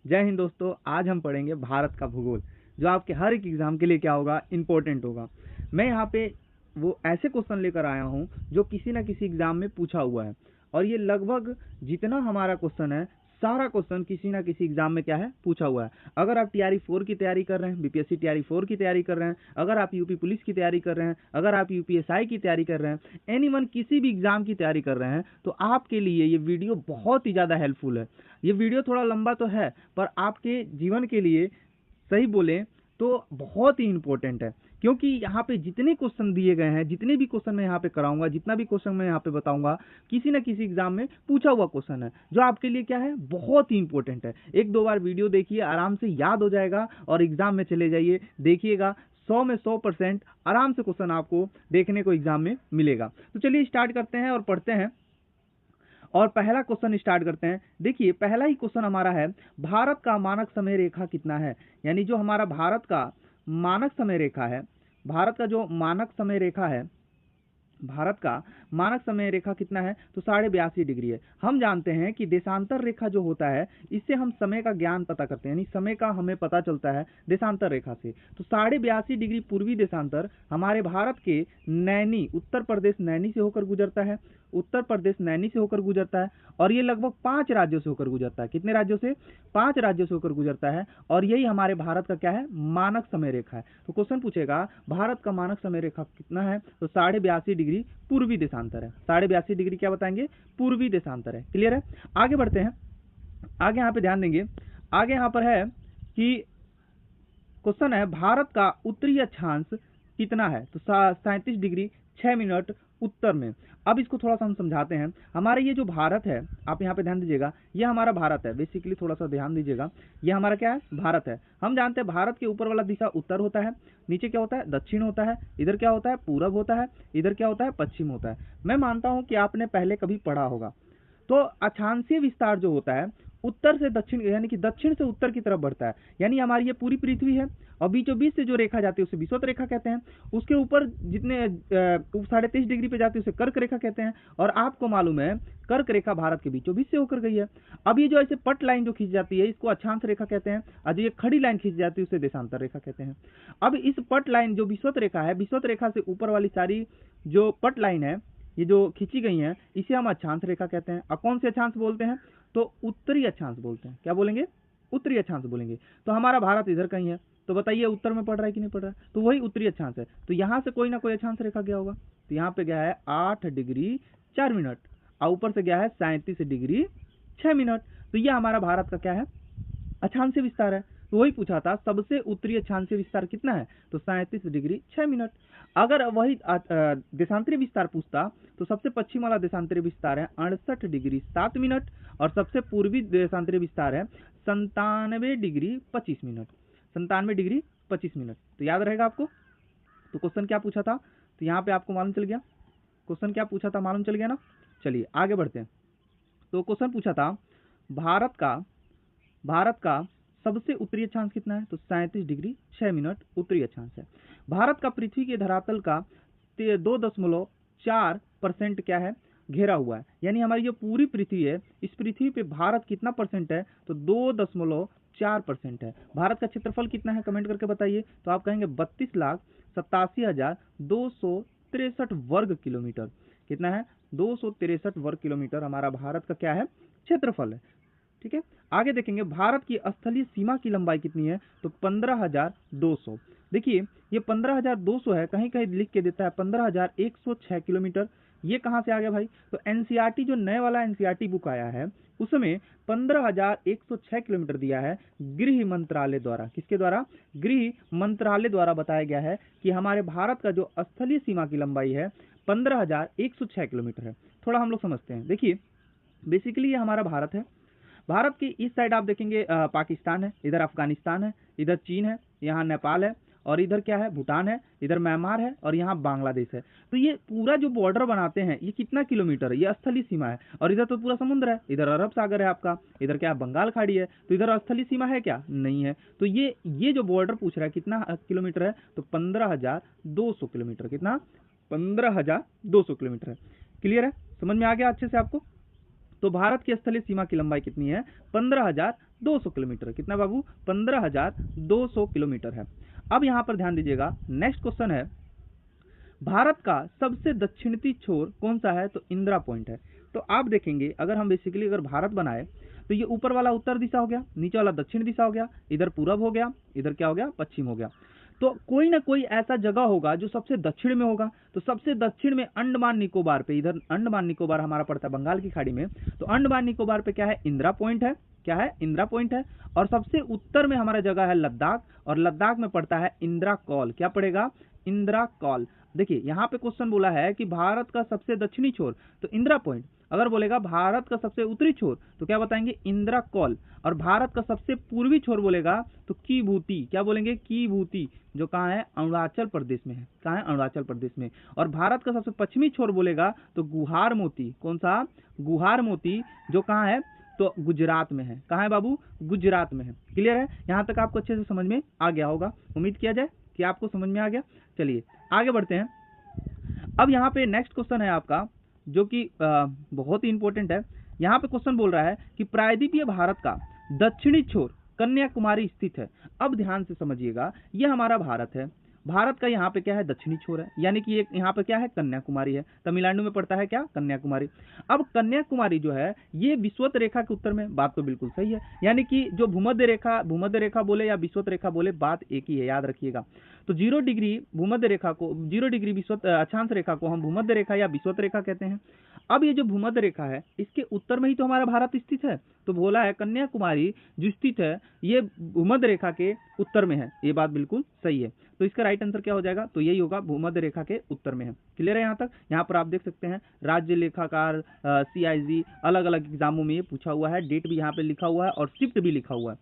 जय हिंद दोस्तों। आज हम पढ़ेंगे भारत का भूगोल, जो आपके हर एक एग्जाम के लिए क्या होगा, इंपॉर्टेंट होगा। मैं यहाँ पे वो ऐसे क्वेश्चन लेकर आया हूँ जो किसी ना किसी एग्जाम में पूछा हुआ है, और ये लगभग जितना हमारा क्वेश्चन है, सारा क्वेश्चन किसी ना किसी एग्जाम में क्या है, पूछा हुआ है। अगर आप टीआरई 4 की तैयारी कर रहे हैं, बीपीएससी टीआरई 4 की तैयारी कर रहे हैं, अगर आप यूपी पुलिस की तैयारी कर रहे हैं, अगर आप यूपीएसआई की तैयारी कर रहे हैं, एनीवन किसी भी एग्जाम की तैयारी कर रहे हैं, तो आपके लिए ये वीडियो बहुत ही ज़्यादा हेल्पफुल है। ये वीडियो थोड़ा लंबा तो है, पर आपके जीवन के लिए सही बोलें तो बहुत ही इंपॉर्टेंट है, क्योंकि यहाँ पे जितने क्वेश्चन दिए गए हैं, जितने भी क्वेश्चन मैं यहाँ पे कराऊंगा, जितना भी क्वेश्चन मैं यहाँ पे बताऊंगा, किसी न किसी एग्जाम में पूछा हुआ क्वेश्चन है, जो आपके लिए क्या है, बहुत ही इंपॉर्टेंट है। एक दो बार वीडियो देखिए, आराम से याद हो जाएगा और एग्जाम में चले जाइए, देखिएगा 100 में 100% आराम से क्वेश्चन आपको देखने को एग्जाम में मिलेगा। तो चलिए स्टार्ट करते हैं और पढ़ते हैं, और पहला क्वेश्चन स्टार्ट करते हैं। देखिए, पहला ही क्वेश्चन हमारा है, भारत का मानक समय रेखा कितना है। यानी जो हमारा भारत का मानक समय रेखा है, भारत का जो मानक समय रेखा है, भारत का मानक समय रेखा कितना है, तो 82.5 डिग्री है। हम जानते हैं कि देशांतर रेखा जो होता है, इससे हम समय का ज्ञान पता करते हैं, यानी समय का हमें पता चलता है देशांतर रेखा से। तो 82.5 डिग्री पूर्वी देशांतर हमारे भारत के नैनी, उत्तर प्रदेश नैनी से होकर गुजरता है, उत्तर प्रदेश नैनी से होकर गुजरता है, और ये लगभग 5 राज्यों से होकर गुजरता है। कितने राज्यों से? 5 राज्यों से होकर गुजरता है, और यही हमारे भारत का क्या है, मानक समय रेखा है। तो क्वेश्चन पूछेगा भारत का मानक समय रेखा कितना है, तो 82.5 डिग्री पूर्वी देशांतर है। 82.5 डिग्री क्या बताएंगे, पूर्वी देशांतर है। क्लियर है? आगे बढ़ते हैं। आगे यहाँ पे ध्यान देंगे, आगे यहाँ पर है कि क्वेश्चन है, भारत का उत्तरी अक्षांश कितना है, तो 37 डिग्री 6 मिनट उत्तर में। अब इसको थोड़ा सा हम समझाते हैं। हमारे ये जो भारत है, आप यहाँ पे ध्यान दीजिएगा, ये हमारा भारत है। बेसिकली थोड़ा सा ध्यान दीजिएगा, ये हमारा क्या है, भारत है। हम जानते हैं भारत के ऊपर वाला दिशा उत्तर होता है, नीचे क्या होता है, दक्षिण होता है, इधर क्या होता है, पूरब होता है, इधर क्या होता है, पश्चिम होता है। मैं मानता हूँ कि आपने पहले कभी पढ़ा होगा। तो अक्षांशीय विस्तार जो होता है, उत्तर से दक्षिण, यानी कि दक्षिण से उत्तर की तरफ बढ़ता है। यानी हमारी ये पूरी पृथ्वी है, और बीचों बीच से जो रेखा जाती है उसे विषुवत रेखा कहते हैं। उसके ऊपर जितने 37 डिग्री पे जाती है उसे कर्क रेखा कहते हैं। और आपको मालूम है, कर्क रेखा भारत के बीचों बीच से होकर गई है। अब ये जो ऐसे पट लाइन जो खींच जाती है, इसको अक्षांश रेखा कहते हैं, और जो ये खड़ी लाइन खींच जाती है उसे देशांतर रेखा कहते हैं। अब इस पट लाइन जो विषुवत रेखा है, विषुवत रेखा से ऊपर वाली सारी जो पट लाइन है, ये जो खींची गई है, इसे हम अक्षांश रेखा कहते हैं। और कौन से अक्षांश बोलते हैं, तो उत्तरी अक्षांश बोलते हैं। क्या बोलेंगे, उत्तरी अक्षांश बोलेंगे। तो हमारा भारत इधर कहीं है, तो बताइए उत्तर में पड़ रहा है कि नहीं पड़ रहा है, तो वही उत्तरी अक्षांश है। तो यहाँ से कोई ना कोई अक्षांश रेखा गया होगा, तो यहाँ पे गया है 8 डिग्री 4 मिनट, और ऊपर से गया है 37 डिग्री 6 मिनट। तो यह हमारा भारत का क्या है, अक्षांशीय विस्तार है। तो वही पूछा था, सबसे उत्तरी अक्षांशीय विस्तार कितना है, तो 37 डिग्री 6 मिनट। अगर वही देशांतरीय विस्तार पूछता, तो सबसे पश्चिम वाला देशांतरीय विस्तार है 68 डिग्री 7 मिनट, और सबसे पूर्वी देशांतरीय विस्तार है 97 डिग्री 25 मिनट, 97 डिग्री 25 मिनट। तो याद रहेगा आपको। तो क्वेश्चन क्या पूछा था, तो यहाँ पे आपको मालूम चल गया, क्वेश्चन क्या पूछा था, मालूम चल गया ना। चलिए आगे बढ़ते हैं। तो क्वेश्चन पूछा था, भारत का सबसे उत्तरी अक्षांश कितना है, तो 37 डिग्री 6 मिनट उत्तरी अक्षांश है। भारत का पृथ्वी के धरातल का 2.4% क्या है, घेरा हुआ है। यानी हमारी जो पूरी पृथ्वी है, इस पृथ्वी पे भारत कितना परसेंट है, तो 2.4% है। भारत का क्षेत्रफल कितना है, कमेंट करके बताइए। तो आप कहेंगे 32,87,263 वर्ग किलोमीटर। कितना है, 263 वर्ग किलोमीटर हमारा भारत का क्या है, क्षेत्रफल है। ठीक है, आगे देखेंगे, भारत की स्थलीय सीमा की लंबाई कितनी है, तो 15,200। देखिए, ये 15,200 है, कहीं कहीं लिख के देता है 15,106 किलोमीटर। ये कहाँ से आ गया भाई, तो एनसीईआरटी जो नए वाला एनसीईआरटी बुक आया है, उसमें 15,106 किलोमीटर दिया है गृह मंत्रालय द्वारा। किसके द्वारा, गृह मंत्रालय द्वारा बताया गया है कि हमारे भारत का जो स्थलीय सीमा की लंबाई है 15,106 किलोमीटर है। थोड़ा हम लोग समझते हैं। देखिए, बेसिकली ये हमारा भारत है। भारत की इस साइड आप देखेंगे पाकिस्तान है, इधर अफगानिस्तान है, इधर चीन है, यहाँ नेपाल है, और इधर क्या है, भूटान है, इधर म्यांमार है, और यहाँ बांग्लादेश है। तो ये पूरा जो बॉर्डर बनाते हैं, ये कितना किलोमीटर है, ये स्थलीय सीमा है। और इधर तो पूरा समुद्र है, इधर अरब सागर है आपका, इधर क्या है, बंगाल खाड़ी है। तो इधर स्थलीय सीमा है क्या, नहीं है। तो ये जो बॉर्डर पूछ रहा है कितना किलोमीटर है, तो 15,200 किलोमीटर। कितना, 15,200 किलोमीटर है। क्लियर है, समझ में आ गया अच्छे से आपको। तो भारत की स्थलीय सीमा की लंबाई कितनी है? 15,200 किलोमीटर। कितना बाबू? 15,200 किलोमीटर है। अब यहाँ पर ध्यान दीजिएगा, नेक्स्ट क्वेश्चन है, भारत का सबसे दक्षिणी छोर कौन सा है? तो इंदिरा पॉइंट है। तो आप देखेंगे, अगर हम बेसिकली अगर भारत बनाए तो ये ऊपर वाला उत्तर दिशा हो गया, नीचे वाला दक्षिण दिशा हो गया, इधर पूरब हो गया, इधर क्या हो गया? पश्चिम हो गया। तो कोई ना कोई ऐसा जगह होगा जो सबसे दक्षिण में होगा। तो सबसे दक्षिण में अंडमान निकोबार पे, इधर अंडमान निकोबार हमारा पड़ता है बंगाल की खाड़ी में, तो अंडमान निकोबार पे क्या है? इंदिरा पॉइंट है। क्या है? इंदिरा पॉइंट है। और सबसे उत्तर में हमारा जगह है लद्दाख, और लद्दाख में पड़ता है इंदिरा कॉल। क्या पड़ेगा? इंदिरा कॉल। देखिए यहाँ पे क्वेश्चन बोला है कि भारत का सबसे दक्षिणी छोर, तो इंदिरा पॉइंट। अगर बोलेगा भारत का सबसे उत्तरी छोर, तो क्या बताएंगे? इंदिरा कॉल। और भारत का सबसे पूर्वी छोर बोलेगा तो कीबूती। क्या बोलेंगे? कीबूती, जो कहाँ है? अरुणाचल प्रदेश में है। कहाँ है? अरुणाचल प्रदेश में। और भारत का सबसे पश्चिमी छोर बोलेगा तो गुहार मोती। कौन सा? गुहार मोती, जो कहाँ है? तो गुजरात में है। कहाँ है बाबू? गुजरात में है। क्लियर है? यहाँ तक आपको अच्छे से समझ में आ गया होगा, उम्मीद किया जाए कि आपको समझ में आ गया। चलिए आगे बढ़ते हैं। अब यहाँ पे नेक्स्ट क्वेश्चन है आपका, जो कि बहुत ही इंपॉर्टेंट है। यहाँ पे क्वेश्चन बोल रहा है कि प्रायद्वीपीय भारत का दक्षिणी छोर कन्याकुमारी स्थित है। अब ध्यान से समझिएगा, ये हमारा भारत है, भारत का यहाँ पे क्या है? दक्षिणी छोर है, यानी कि यहाँ पे क्या है? कन्याकुमारी है। तमिलनाडु में पड़ता है क्या? कन्याकुमारी। अब कन्याकुमारी जो है ये विषुवत रेखा के उत्तर में, बात तो बिल्कुल सही है, यानी कि जो भूमध्य रेखा बोले या विषुवत रेखा बोले, बात एक ही है, याद रखिएगा। तो 0 डिग्री भूमध्य रेखा को, 0 डिग्री विषुवत अक्षांश रेखा को हम भूमध्य रेखा या विषुवत रेखा कहते हैं। अब ये जो भूमध्य रेखा है, इसके उत्तर में ही तो हमारा भारत स्थित है। तो बोला है कन्याकुमारी जो स्थित है ये भूमध्य रेखा के उत्तर में है, ये बात बिल्कुल सही है। तो इसका राइट आंसर क्या हो जाएगा? तो यही होगा, भूमध्य रेखा के उत्तर में है। क्लियर है यहाँ तक? यहाँ पर आप देख सकते हैं राज्य लेखाकार, CIG, अलग अलग एग्जामों में ये पूछा हुआ है, डेट भी यहाँ पे लिखा हुआ है और शिफ्ट भी लिखा हुआ है।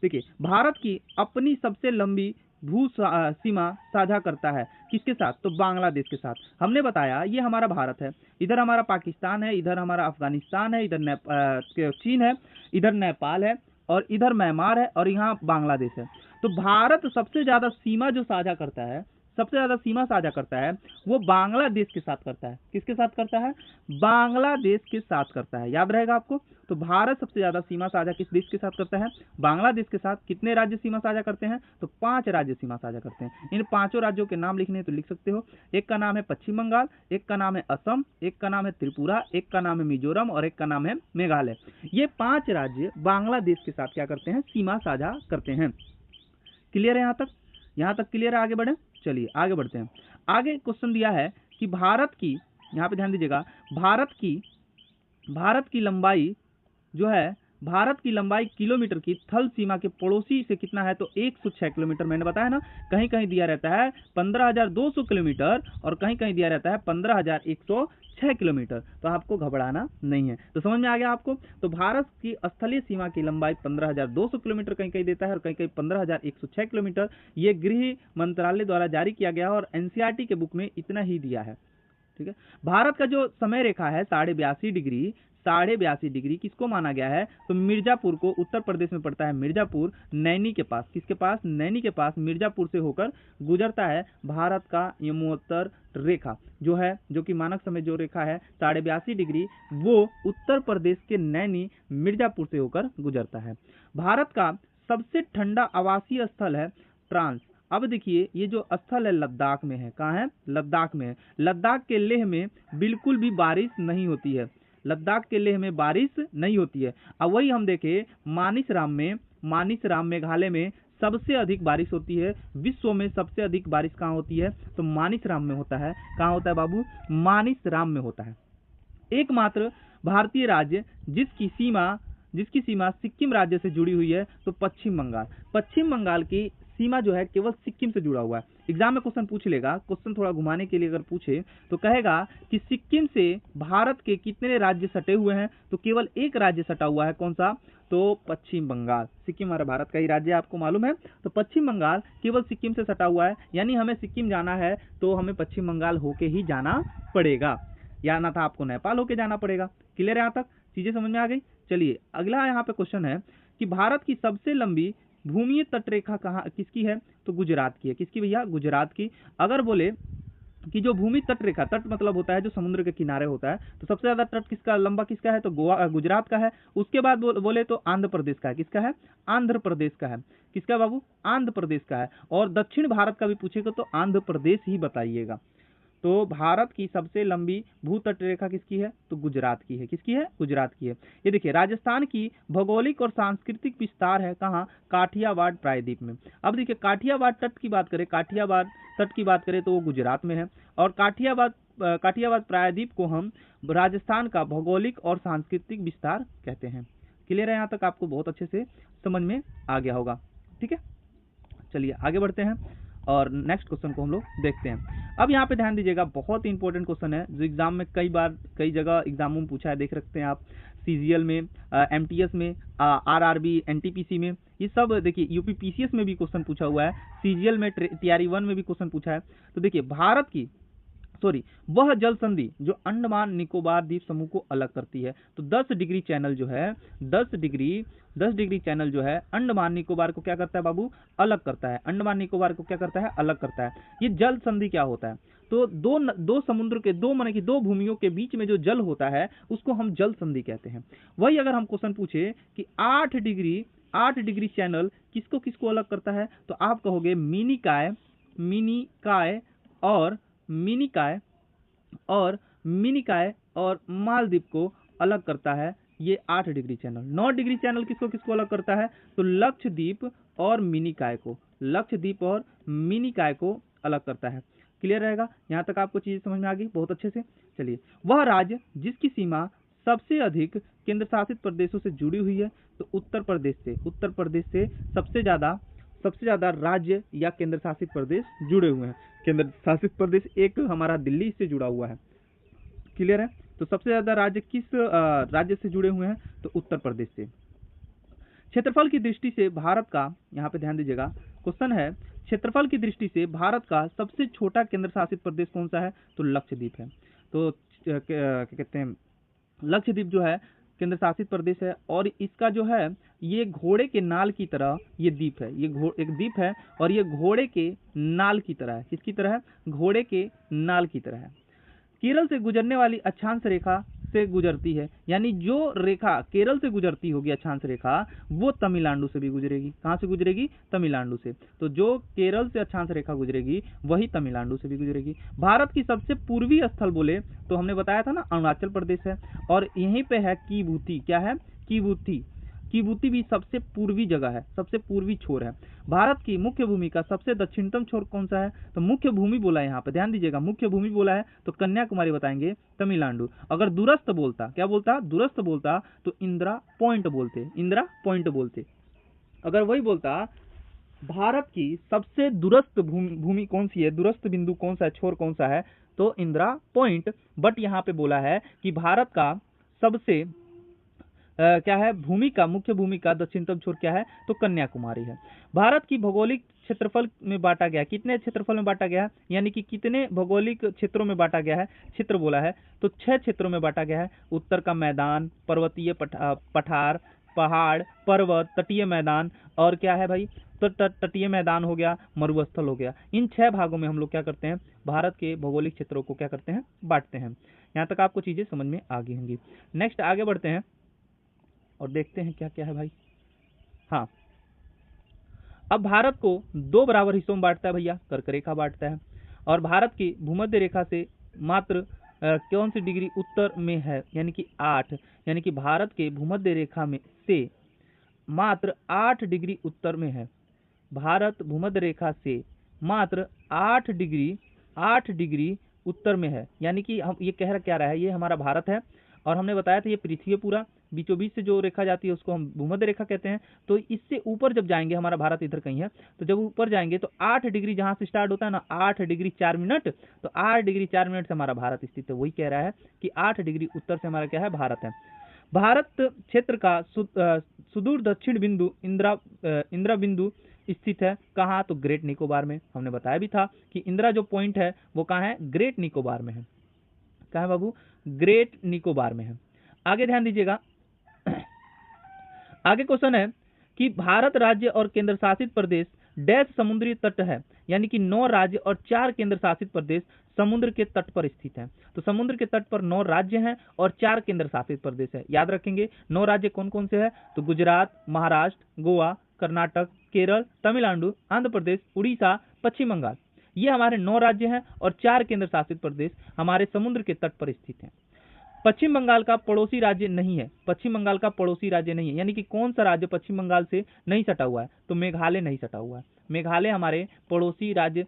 देखिए, भारत की अपनी सबसे लंबी भू सीमा साझा करता है किसके साथ? तो बांग्लादेश के साथ। हमने बताया ये हमारा भारत है, इधर हमारा पाकिस्तान है, इधर हमारा अफगानिस्तान है, इधर चीन है, इधर नेपाल है, और इधर म्यांमार है, और यहाँ बांग्लादेश है। तो भारत सबसे ज्यादा सीमा जो साझा करता है, सबसे ज्यादा सीमा साझा करता है, वो बांग्लादेश के साथ करता है। किसके साथ करता है? बांग्लादेश के साथ करता है, याद रहेगा आपको। तो भारत सबसे ज्यादा सीमा साझा किस देश के साथ करता है? बांग्लादेश के साथ। कितने राज्य सीमा साझा करते हैं? तो 5 राज्य सीमा साझा करते हैं। इन 5 राज्यों के नाम लिखने हैं तो लिख सकते हो। एक का नाम है पश्चिम बंगाल, एक का नाम है असम, एक का नाम है त्रिपुरा, एक का नाम है मिजोरम, और एक का नाम है मेघालय। ये 5 राज्य बांग्लादेश के साथ क्या करते हैं? सीमा साझा करते हैं। क्लियर है यहाँ तक? यहाँ तक क्लियर है? आगे बढ़े, चलिए आगे बढ़ते हैं। आगे क्वेश्चन दिया है कि भारत की, यहाँ पे ध्यान दीजिएगा, भारत की लंबाई जो है, भारत की लंबाई किलोमीटर की थल सीमा के पड़ोसी से कितना है? तो 106 किलोमीटर। मैंने बताया ना, कहीं कहीं दिया रहता है 15,200 किलोमीटर और कहीं कहीं दिया रहता है 15,106 किलोमीटर। तो आपको घबराना नहीं है। तो समझ में आ गया आपको? तो भारत की स्थलीय सीमा की लंबाई 15,200 किलोमीटर कहीं कहीं देता है और कहीं कहीं 15,106 किलोमीटर। ये गृह मंत्रालय द्वारा जारी किया गया और NCERT के बुक में इतना ही दिया है। ठीक है। भारत का जो समय रेखा है 82.5 डिग्री, 82.5 डिग्री किसको माना गया है? तो मिर्जापुर को, उत्तर प्रदेश में पड़ता है मिर्जापुर, नैनी के पास। किसके पास? नैनी के पास, मिर्जापुर से होकर गुजरता है भारत का यमोत्तर रेखा जो है, जो कि मानक समय जो रेखा है 82.5 डिग्री, वो उत्तर प्रदेश के नैनी मिर्जापुर से होकर गुजरता है। भारत का सबसे ठंडा आवासीय स्थल है ट्रांस। अब देखिए, ये जो स्थल है लद्दाख में है। कहाँ है? लद्दाख में है। लद्दाख के लेह में बिल्कुल भी बारिश नहीं होती है। लद्दाख के लेह में बारिश नहीं होती है। अब वही हम देखें मानिसराम मेघालय में सबसे अधिक बारिश होती है। विश्व में सबसे अधिक बारिश कहाँ होती है? तो मानिसराम में होता है। कहाँ होता है बाबू? मानिसराम में होता है। एकमात्र भारतीय राज्य जिसकी सीमा सिक्किम राज्य से जुड़ी हुई है तो पश्चिम बंगाल। पश्चिम बंगाल की सीमा जो है केवल सिक्किम से जुड़ा हुआ है। एग्जाम में क्वेश्चन पूछ लेगा, क्वेश्चन थोड़ा घुमाने के लिए अगर पूछे तो कहेगा कि सिक्किम से भारत के कितने राज्य सटे हुए हैं? तो केवल एक राज्य सटा हुआ है। कौन सा? तो पश्चिम बंगाल। सिक्किम हमारा भारत का ही राज्य है, आपको मालूम है। तो पश्चिम बंगाल केवल सिक्किम से सटा हुआ है, यानी हमें सिक्किम जाना है तो हमें पश्चिम बंगाल होके ही जाना पड़ेगा, या ना था आपको नेपाल होके जाना पड़ेगा। क्लियर है? यहाँ तक चीजें समझ में आ गई? चलिए अगला यहाँ पे क्वेश्चन है कि भारत की सबसे लंबी भूमि तटरेखा कहाँ किसकी है? तो गुजरात की है। किसकी भैया? गुजरात की। अगर बोले कि जो भूमि तट रेखा, तट मतलब होता है जो समुद्र के किनारे होता है, तो सबसे ज्यादा तट किसका लंबा किसका है, तो गोवा गुजरात का है। उसके बाद बोले तो आंध्र प्रदेश का है। किसका है, आंध्र प्रदेश का है। किसका बाबू, आंध्र प्रदेश का है। और दक्षिण भारत का भी पूछेगा तो आंध्र प्रदेश ही बताइएगा। तो भारत की सबसे लंबी भूतट रेखा किसकी है, तो गुजरात की है। किसकी है, गुजरात की है। ये देखिए राजस्थान की भौगोलिक और सांस्कृतिक विस्तार है कहाँ, काठियावाड़ प्रायद्वीप में। अब देखिए काठियावाड़ तट की बात करें, काठियावाड़ तट की बात करें तो वो गुजरात में है। और काठियावाड़ प्रायद्वीप को हम राजस्थान का भौगोलिक और सांस्कृतिक विस्तार कहते हैं। क्लियर है, यहाँ तक आपको बहुत अच्छे से समझ में आ गया होगा। ठीक है, चलिए आगे बढ़ते हैं और नेक्स्ट क्वेश्चन को हम लोग देखते हैं। अब यहाँ पे ध्यान दीजिएगा, बहुत ही इंपॉर्टेंट क्वेश्चन है जो एग्जाम में कई जगह एग्जामों में पूछा है, देख सकते हैं आप। सीजीएल में, एमटीएस में, आरआरबी, एनटीपीसी में, ये सब देखिए, यूपी पीसीएस में भी क्वेश्चन पूछा हुआ है, सीजीएल में, टीआरई 1 में भी क्वेश्चन पूछा है। तो देखिए वह जल संधि जो अंडमान निकोबार द्वीप समूह को अलग करती है। तो 10 डिग्री चैनल जो है, 10 डिग्री चैनल जो है अंडमान निकोबार को क्या करता है बाबू, अलग करता है। अंडमान निकोबार को क्या करता है, अलग करता है। ये जल संधि क्या होता है, तो दो समुद्र के माने कि दो भूमियों के बीच में जो जल होता है उसको हम जल संधि कहते हैं। वही अगर हम क्वेश्चन पूछे कि 8 डिग्री चैनल किसको किसको अलग करता है, तो आप कहोगे मिनिकाय और मालदीव को अलग करता है ये 8 डिग्री चैनल। 9 डिग्री चैनल किसको किसको अलग करता है, तो लक्षद्वीप और मिनिकाय को अलग करता है। क्लियर रहेगा, यहाँ तक आपको चीजें समझ में आ गई बहुत अच्छे से। चलिए, वह राज्य जिसकी सीमा सबसे अधिक केंद्र शासित प्रदेशों से जुड़ी हुई है, तो उत्तर प्रदेश से सबसे ज्यादा राज्य या केंद्र शासित प्रदेश जुड़े हुए हैं। केंद्र शासित प्रदेश एक हमारा दिल्ली से जुड़ा हुआ है। क्लियर है, तो सबसे ज्यादा राज्य किस राज्य से जुड़े हुए हैं, तो उत्तर प्रदेश से। क्षेत्रफल की दृष्टि से भारत का, यहाँ पे ध्यान दीजिएगा क्वेश्चन है, क्षेत्रफल की दृष्टि से भारत का सबसे छोटा केंद्र शासित प्रदेश कौन सा है, तो लक्षद्वीप है। तो क्या कहते हैं, लक्षद्वीप जो है केंद्र शासित प्रदेश है, और इसका जो है ये घोड़े के नाल की तरह ये द्वीप है। ये एक द्वीप है और ये घोड़े के नाल की तरह है। किसकी तरह है, घोड़े के नाल की तरह है। केरल से गुजरने वाली अक्षांश रेखा से गुजरती है, यानी जो रेखा केरल से गुजरती होगी अक्षांश रेखा, वो तमिलनाडु से भी गुजरेगी। कहाँ से गुजरेगी, तमिलनाडु से। तो जो केरल से अक्षांश रेखा गुजरेगी वही तमिलनाडु से भी गुजरेगी। भारत की सबसे पूर्वी स्थल बोले तो हमने बताया था ना, अरुणाचल प्रदेश है, और यहीं पे है कीबुती। क्या है, कीबुती भी सबसे पूर्वी जगह है, सबसे पूर्वी छोर है। भारत की मुख्य भूमि का सबसे दक्षिणतम छोर कौन सा है, तो मुख्य भूमि बोला है यहाँ पे, ध्यान दीजिएगा, मुख्य भूमि बोला है तो कन्याकुमारी बताएंगे, तमिलनाडु। अगर दूरस्थ बोलता, क्या बोलता, दूरस्थ बोलता तो इंदिरा पॉइंट बोलते। अगर वही बोलता भारत की सबसे दूरस्थ भूमि कौन सी है, दूरस्थ बिंदु कौन सा है, छोर कौन सा है, तो इंदिरा पॉइंट। बट यहाँ पे बोला है कि भारत का सबसे क्या है, मुख्य भूमि का दक्षिणतम छोर क्या है, तो कन्याकुमारी है। भारत की भौगोलिक क्षेत्रफल में बांटा गया, कितने क्षेत्रफल में बांटा गया है, यानी कि कितने भौगोलिक क्षेत्रों में बांटा गया है, क्षेत्र बोला है तो 6 क्षेत्रों में बांटा गया है। उत्तर का मैदान, पर्वतीय पठार, पहाड़, पर्वत, तटीय मैदान, और क्या है भाई, तो तटीय मैदान हो गया, मरुस्थल हो गया। इन 6 भागों में हम लोग क्या करते हैं, भारत के भौगोलिक क्षेत्रों को क्या करते हैं, बांटते हैं। यहाँ तक आपको चीजें समझ में आ गई होंगी। नेक्स्ट आगे बढ़ते हैं और देखते हैं क्या क्या है भाई। हाँ, अब भारत को 2 बराबर हिस्सों में बांटता है भैया, कर्क रेखा बांटता है। और भारत की भूमध्य रेखा से मात्र कौन सी डिग्री उत्तर में है, यानी कि 8, यानी कि भारत के भूमध्य रेखा में से मात्र 8 डिग्री उत्तर में है। भारत भूमध्य रेखा से मात्र 8 डिग्री उत्तर में है, यानी कि हम ये कह क्या रहा है, ये हमारा भारत है और हमने बताया था ये पृथ्वी पूरा बीचों बीच से जो रेखा जाती है उसको हम भूमध्य रेखा कहते हैं। तो इससे ऊपर जब जाएंगे, हमारा भारत इधर कहीं है, तो जब ऊपर जाएंगे तो 8 डिग्री जहां से स्टार्ट होता है ना, 8 डिग्री 4 मिनट, तो 8 डिग्री 4 मिनट से हमारा भारत स्थित है। वही कह रहा है कि 8 डिग्री उत्तर से हमारा क्या है, भारत है। भारत क्षेत्र का सुदूर दक्षिण बिंदु इंदिरा बिंदु स्थित है कहाँ, तो ग्रेट निकोबार में। हमने बताया भी था कि इंदिरा जो पॉइंट है वो कहाँ है, ग्रेट निकोबार में है। कहाँ है बाबू, ग्रेट निकोबार में है। आगे ध्यान दीजिएगा, आगे क्वेश्चन है कि भारत राज्य और केंद्र शासित प्रदेश डैश समुद्री तट है, यानी कि 9 राज्य और 4 केंद्र शासित प्रदेश समुद्र के तट पर स्थित हैं। तो समुद्र के तट पर 9 राज्य हैं और 4 केंद्र शासित प्रदेश है। याद रखेंगे 9 राज्य कौन कौन से हैं, तो गुजरात, महाराष्ट्र, गोवा, कर्नाटक, केरल, तमिलनाडु, आंध्र प्रदेश, उड़ीसा, पश्चिम बंगाल, ये हमारे 9 राज्य हैं और 4 केंद्र शासित प्रदेश हमारे समुद्र के तट पर स्थित हैं। पश्चिम बंगाल का पड़ोसी राज्य नहीं है, पश्चिम बंगाल का पड़ोसी राज्य नहीं है, यानी कि कौन सा राज्य पश्चिम बंगाल से नहीं सटा हुआ है, तो मेघालय नहीं सटा हुआ है। मेघालय हमारे पड़ोसी राज्य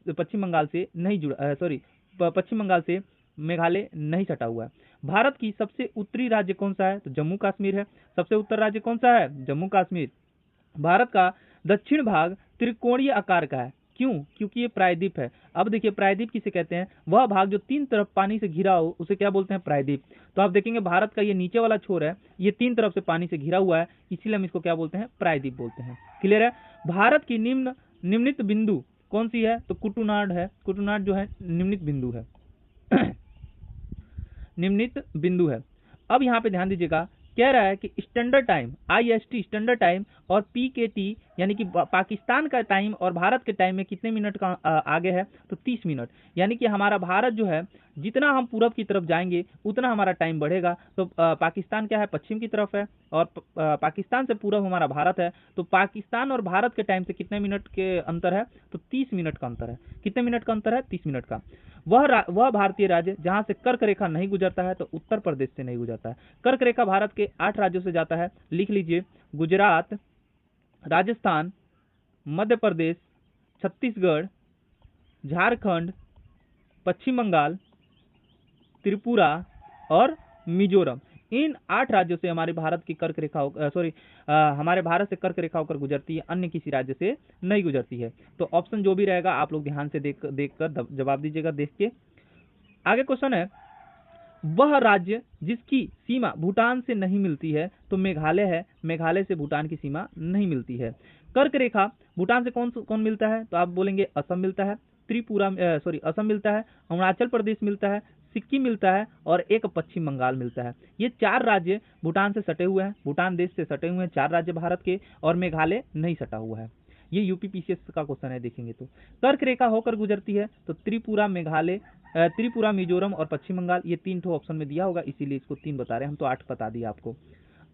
पश्चिम बंगाल से नहीं जुड़ा, पश्चिम बंगाल से मेघालय नहीं सटा हुआ है। भारत की सबसे उत्तरी राज्य कौन सा है, तो जम्मू कश्मीर है। सबसे उत्तर राज्य कौन सा है, जम्मू कश्मीर। भारत का दक्षिण भाग त्रिकोणीय आकार का है, क्यों, क्योंकि ये प्रायद्वीप है। अब देखिए प्रायद्वीप किसे कहते हैं, वह भाग जो 3 तरफ पानी से घिरा हो उसे क्या बोलते हैं, प्रायद्वीप। तो आप देखेंगे भारत का ये नीचे वाला छोर है, ये 3 तरफ से पानी से घिरा हुआ है, इसीलिए हम इसको क्या बोलते हैं, प्रायद्वीप बोलते हैं। क्लियर है। भारत की निम्नित बिंदु कौन सी है, तो कुटुनाड है। कुटुनाड जो है निम्नित बिंदु है निम्नित बिंदु है। अब यहाँ पे ध्यान दीजिएगा, कह रहा है कि standard time IST standard time और PKT यानी कि पाकिस्तान का टाइम और भारत के टाइम में कितने मिनट का आगे है, तो 30 मिनट। यानी कि हमारा भारत जो है जितना हम पूरब की तरफ जाएंगे उतना हमारा टाइम बढ़ेगा। तो पाकिस्तान क्या है, पश्चिम की तरफ है और पाकिस्तान से पूरब हमारा भारत है। तो पाकिस्तान और भारत के टाइम से कितने मिनट के अंतर है, तो 30 मिनट का अंतर है। कितने मिनट का अंतर है, 30 मिनट का। वह भारतीय राज्य जहां से कर्क रेखा नहीं गुजरता है, तो उत्तर प्रदेश से नहीं गुजरता है। कर्क रेखा भारत के 8 राज्यों से जाता है, लिख लीजिए, गुजरात, राजस्थान, मध्य प्रदेश, छत्तीसगढ़, झारखंड, पश्चिम बंगाल, त्रिपुरा और मिजोरम। इन 8 राज्यों से हमारे भारत की कर्क रेखा हमारे भारत से कर्क रेखा होकर गुजरती है, अन्य किसी राज्य से नहीं गुजरती है। तो ऑप्शन जो भी रहेगा आप लोग ध्यान से देखकर जवाब दीजिएगा देख के। आगे क्वेश्चन है, वह राज्य जिसकी सीमा भूटान से नहीं मिलती है, तो मेघालय है। मेघालय से भूटान की सीमा नहीं मिलती है। कर्क रेखा भूटान से कौन मिलता है, तो आप बोलेंगे असम मिलता है, असम मिलता है, अरुणाचल प्रदेश मिलता है, सिक्किम मिलता है और एक पश्चिम बंगाल मिलता है। ये 4 राज्य भूटान से सटे हुए हैं, भूटान देश से सटे हुए हैं 4 राज्य भारत के, और मेघालय नहीं सटा हुआ है। ये UPPCS का क्वेश्चन है, देखेंगे तो कर्क रेखा होकर गुजरती है, तो त्रिपुरा, मेघालय, त्रिपुरा, मिजोरम और पश्चिम बंगाल, ये 3 ठो ऑप्शन में दिया होगा, इसीलिए इसको 3 बता रहे हैं, हम तो 8 बता दिया आपको।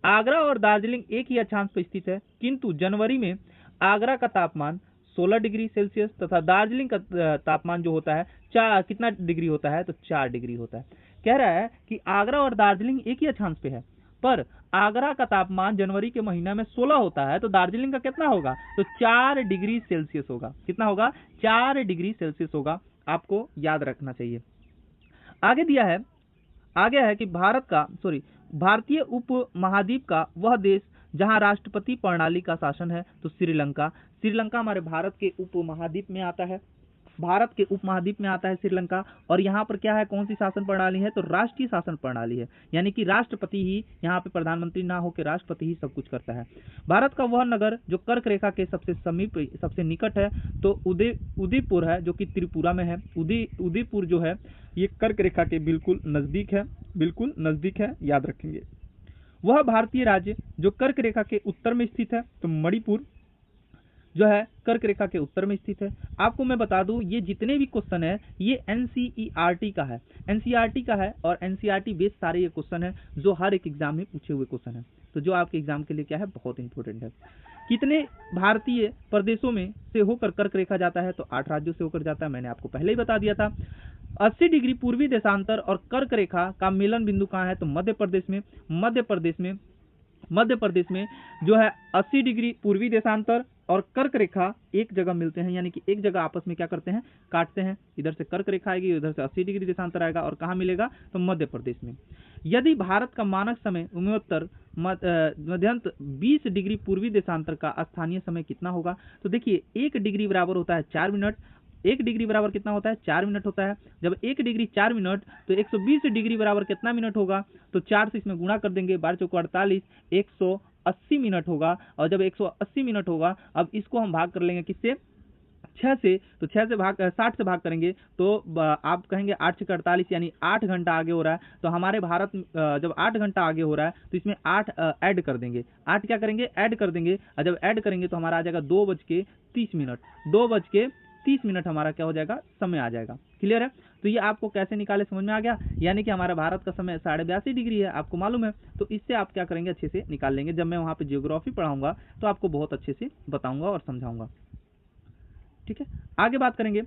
आगरा और दार्जिलिंग एक ही अक्षांश पर स्थित है, किंतु जनवरी में आगरा का तापमान 16 डिग्री सेल्सियस तथा दार्जिलिंग का तापमान जो होता है कितना डिग्री होता है, तो 4 डिग्री होता है। कह रहा है कि आगरा और दार्जिलिंग एक ही अक्षांश पे है, पर आगरा का तापमान जनवरी के महीना में 16 होता है, तो दार्जिलिंग का कितना होगा, तो 4 डिग्री सेल्सियस होगा। कितना होगा, 4 डिग्री सेल्सियस होगा, आपको याद रखना चाहिए। आगे है कि भारतीय उप महाद्वीप का वह देश जहां राष्ट्रपति प्रणाली का शासन है, तो श्रीलंका। श्रीलंका हमारे भारत के उप महाद्वीप में आता है, भारत के उप महाद्वीप में आता है श्रीलंका। और यहाँ पर क्या है, कौन सी शासन प्रणाली है, तो राष्ट्रीय शासन प्रणाली है, यानी कि राष्ट्रपति ही यहाँ पे, प्रधानमंत्री ना होकर राष्ट्रपति ही सब कुछ करता है। भारत का वह नगर जो कर्क रेखा के सबसे समीप, सबसे निकट है, तो उदयपुर है, जो कि त्रिपुरा में है। उदयपुर जो है ये कर्क रेखा के बिल्कुल नजदीक है, याद रखेंगे। वह भारतीय राज्य जो कर्क रेखा के उत्तर में स्थित है, तो मणिपुर जो है कर्क रेखा के उत्तर में स्थित है। आपको मैं बता दूं, ये जितने भी क्वेश्चन है ये NCERT का है, और NCERT बेस्ड सारे ये क्वेश्चन है जो हर एक एग्जाम में पूछे हुए क्वेश्चन है, तो जो आपके एग्जाम के लिए क्या है, बहुत इंपॉर्टेंट है। कितने भारतीय प्रदेशों में से होकर कर्क रेखा जाता है, तो 8 राज्यों से होकर जाता है, मैंने आपको पहले ही बता दिया था। 80 डिग्री पूर्वी देशांतर और कर्क रेखा का मिलन बिंदु कहाँ है, तो मध्य प्रदेश में जो है 80 डिग्री पूर्वी देशांतर और कर्क रेखा एक जगह मिलते हैं, यानी कि एक जगह आपस में क्या करते हैं, काटते हैं। इधर से कर्क रेखा आएगी, उधर से 80 डिग्री देशांतर आएगा, और कहाँ मिलेगा, तो मध्य प्रदेश में। यदि भारत का मानक समय उत्तर मध्यांत 20 डिग्री पूर्वी देशांतर का स्थानीय समय कितना होगा, तो देखिए 1 डिग्री बराबर होता है 4 मिनट। 1 डिग्री बराबर कितना होता है, 4 मिनट होता है। जब 1 डिग्री 4 मिनट, तो 120 डिग्री बराबर कितना मिनट होगा, तो 4 से इसमें गुणा कर देंगे, 12 चौको 48, 180 मिनट होगा। और जब 180 मिनट होगा, अब इसको हम भाग कर लेंगे किससे, तो 60 से भाग करेंगे तो आप कहेंगे 8 से 48 यानी 8 घंटा आगे हो रहा है। तो हमारे भारत जब 8 घंटा आगे हो रहा है तो इसमें 8 ऐड कर देंगे। 8 क्या करेंगे, ऐड कर देंगे, और जब ऐड करेंगे तो हमारा आ जाएगा 2:30। 2:30 हमारा क्या हो जाएगा, समय आ जाएगा। क्लियर है। तो ये आपको कैसे निकाले समझ में आ गया। यानी कि हमारा भारत का समय 82.5 डिग्री है, आपको मालूम है। तो इससे आप क्या करेंगे, अच्छे से निकाल लेंगे। जब मैं वहाँ पे ज्योग्राफी पढ़ाऊंगा तो आपको बहुत अच्छे से बताऊंगा और समझाऊंगा। ठीक है, आगे बात करेंगे।